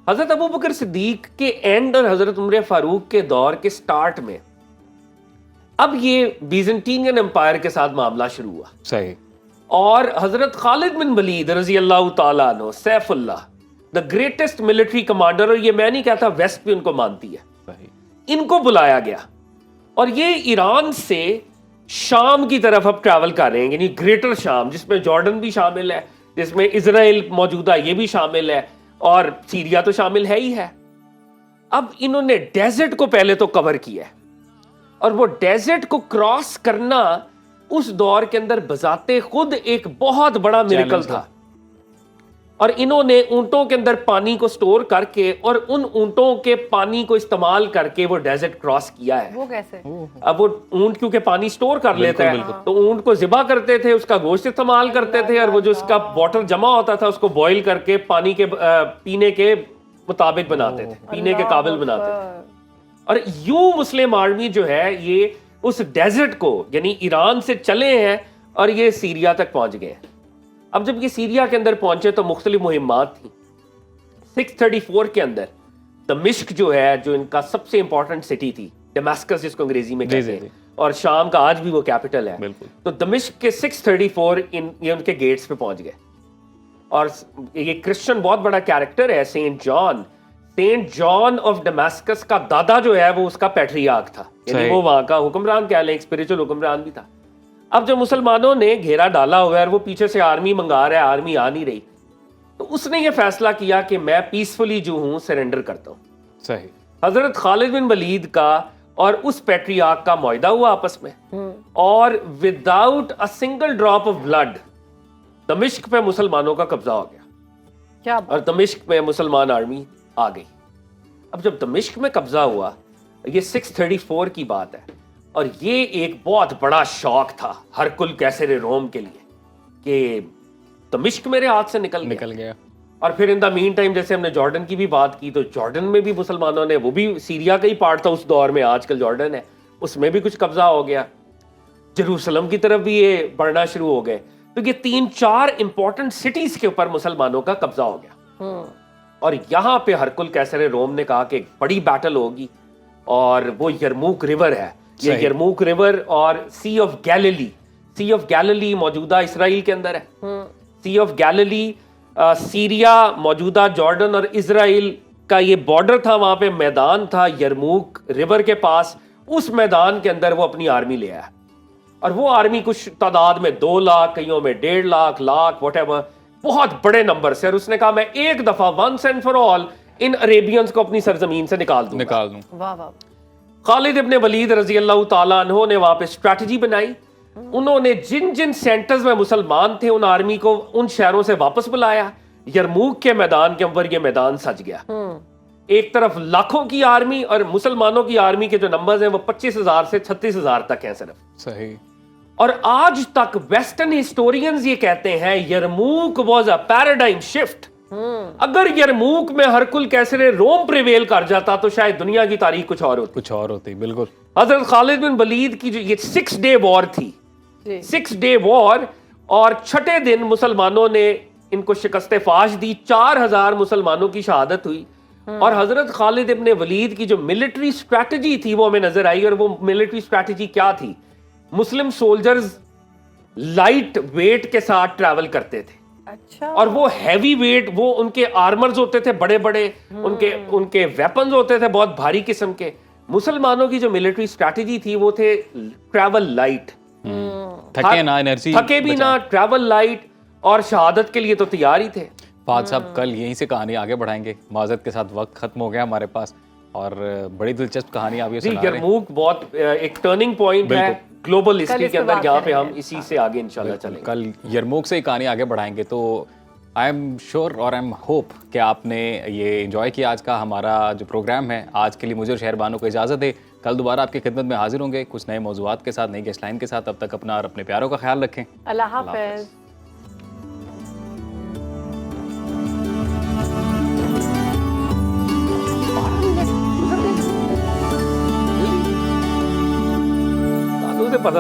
حضرت ابوبکر صدیق کے اینڈ اور حضرت عمر فاروق کے دور کے سٹارٹ میں اب یہ بیزنٹینین امپائر کے ساتھ معاملہ شروع ہوا. صحیح. اور حضرت خالد بن ولید رضی اللہ تعالیٰ عنہ، سیف اللہ، دا گریٹسٹ ملٹری کمانڈر، اور یہ میں نہیں کہتا ویسٹ بھی ان کو مانتی ہے، ان کو بلایا گیا. اور یہ ایران سے شام کی طرف اب ٹریول کر رہے ہیں، یعنی گریٹر شام جس میں جارڈن بھی شامل ہے، جس میں اسرائیل موجودہ یہ بھی شامل ہے، اور سیریا تو شامل ہے ہی ہے. اب انہوں نے ڈیزرٹ کو پہلے تو کور کیا ہے، اور وہ ڈیزرٹ کو کراس کرنا اس دور کے اندر بذات خود ایک بہت بڑا میریکل تھا. اور انہوں نے اونٹوں کے اندر پانی کو سٹور کر کے اور ان اونٹوں کے پانی کو استعمال کر کے وہ ڈیزرٹ کراس کیا ہے. وہ کیسے؟ اب وہ اونٹ کیونکہ پانی سٹور کر لیتا ہے تو اونٹ کو ذبح کرتے تھے, اس کا گوشت استعمال کرتے تھے, اور وہ جو اس کا واٹر جمع ہوتا تھا اس کو بوائل کر کے پانی کے پینے کے مطابق بناتے تھے, پینے کے قابل بناتے تھے. اور یوں مسلم آرمی جو ہے یہ اس ڈیزرٹ کو یعنی ایران سے چلے ہیں اور یہ سیریا تک پہنچ گئے. اب جب یہ سیریا کے اندر پہنچے تو مختلف مہمات تھیں. 634 کے اندر دمشق جو ہے, جو ان کا سب سے امپورٹنٹ سٹی تھی, ڈیماسکس جس کو انگریزی میں کہتے ہیں, اور شام کا آج بھی وہ کیپٹل ہے, تو دمشق کے 634 یہ ان کے گیٹس پہ پہنچ گئے. اور یہ کرسچن بہت بڑا کیریکٹر ہے, سینٹ جان آف ڈیماسکس کا دادا جو ہے وہ اس کا پیٹریارک تھا, یعنی وہ وہاں کا حکمران کہہ لیں, ایک اسپرچل حکمران بھی تھا. اب جب مسلمانوں نے گھیرا ڈالا ہوا ہے اور وہ پیچھے سے آرمی منگا رہا ہے, آرمی آ نہیں رہی, تو اس نے یہ فیصلہ کیا کہ میں پیسفلی جو ہوں سرنڈر کرتا ہوں. صحیح. حضرت خالد بن ولید کا اور اس پیٹریارک کا معاہدہ ہوا آپس میں, اور without a single drop of blood دمشق پہ مسلمانوں کا قبضہ ہو گیا, اور دمشق میں مسلمان آرمی آ گئی. اب جب دمشق میں قبضہ ہوا, یہ 634 کی بات ہے, اور یہ ایک بہت بڑا شوق تھا ہرکل کیسر روم کے لیے کہ دمشق میرے ہاتھ سے نکل گیا. اور پھر ان دا مین ٹائم جیسے ہم نے جارڈن کی بھی بات کی, تو جارڈن میں بھی مسلمانوں نے, وہ بھی سیریا کا ہی پارٹ تھا اس دور میں, آج کل جارڈن ہے, اس میں بھی کچھ قبضہ ہو گیا. جیروسلم کی طرف بھی یہ بڑھنا شروع ہو گئے. تو یہ 3-4 امپورٹنٹ سٹیز کے اوپر مسلمانوں کا قبضہ ہو گیا. اور یہاں پہ ہرکل کیسر روم نے کہا کہ ایک بڑی بیٹل ہوگی, اور وہ یرموک ریور ہے. یہ یرموک ریور اور سی آف گیلیلی موجودہ اسرائیل کے اندر ہے. سی آف گیلیلی سیریا, موجودہ جارڈن اور اسرائیل کا یہ بارڈر تھا, وہاں پہ میدان تھا یرموک ریور کے پاس. اس میدان کے اندر وہ اپنی آرمی لے آیا, اور وہ آرمی کچھ تعداد میں 2 لاکھ, کئیوں میں 1.5 لاکھ واٹ ایور, بہت بڑے نمبر سے. اور اس نے کہا میں ایک دفعہ ونس اینڈ فار آل ان عربینز کو اپنی سرزمین سے نکال دوں. واہ واہ. خالد ابن ولید رضی اللہ تعالیٰ عنہ نے وہاں پہ اسٹریٹجی بنائی. انہوں نے جن سینٹرز میں مسلمان تھے ان آرمی کو ان شہروں سے واپس بلایا. یرموک کے میدان کے اوپر یہ میدان سج گیا. ایک طرف لاکھوں کی آرمی, اور مسلمانوں کی آرمی کے جو نمبرز ہیں وہ 25,000 سے 36,000 تک ہیں صرف. صحیح. اور آج تک ویسٹرن ہسٹورینز یہ کہتے ہیں Yarmouk was a paradigm shift. اگر یرموک میں ہرکل کیسر روم پریویل کر جاتا تو شاید دنیا کی تاریخ کچھ اور ہوتی. بالکل. حضرت خالد بن ولید کی جو یہ 6 ڈے وار تھی, 6 ڈے وار, اور 6 دن مسلمانوں نے ان کو شکست فاش دی. 4,000 مسلمانوں کی شہادت ہوئی. اور حضرت خالد ابن ولید کی جو ملٹری اسٹریٹجی تھی وہ ہمیں نظر آئی. اور وہ ملٹری اسٹریٹجی کیا تھی؟ مسلم سولجرز لائٹ ویٹ کے ساتھ ٹریول کرتے تھے. اچھا. اور وہ ہیوی ویٹ, وہ ان کے آرمرز ہوتے تھے بڑے بڑے, ان کے ویپنز ہوتے تھے بہت بھاری قسم کے. مسلمانوں کی جو ملٹری اسٹریٹجی تھی وہ تھے ٹریول لائٹ, تھکے نہ, انرجی تھکے بھی نہ, ٹریول لائٹ, اور شہادت کے لیے تو تیار ہی تھے. فہد صاحب کل یہیں سے کہانی آگے بڑھائیں گے, معذرت کے ساتھ وقت ختم ہو گیا ہمارے پاس, اور بڑی دلچسپ کہانی آپ یہ سنا رہے ہیں. یرموک بہت ایک ٹرننگ پوائنٹ ہے گلوبل ہسٹری کے اندر, جہاں پہ ہم اسی سے آگے انشاءاللہ چلیں گے. کل یرموک سے ہی کہانی آگے بڑھائیں گے. تو آئی ایم شیور اور آئی ایم ہوپ کہ آپ نے یہ انجوائے کیا آج کا ہمارا جو پروگرام ہے. آج کے لیے مجھے اور شہر بانو کو اجازت ہے. کل دوبارہ آپ کی خدمت میں حاضر ہوں گے کچھ نئے موضوعات کے ساتھ, نئی گیسٹ لائن کے ساتھ. اب تک اپنا اور اپنے پیاروں کا خیال رکھیں. اللہ حافظ. پتہ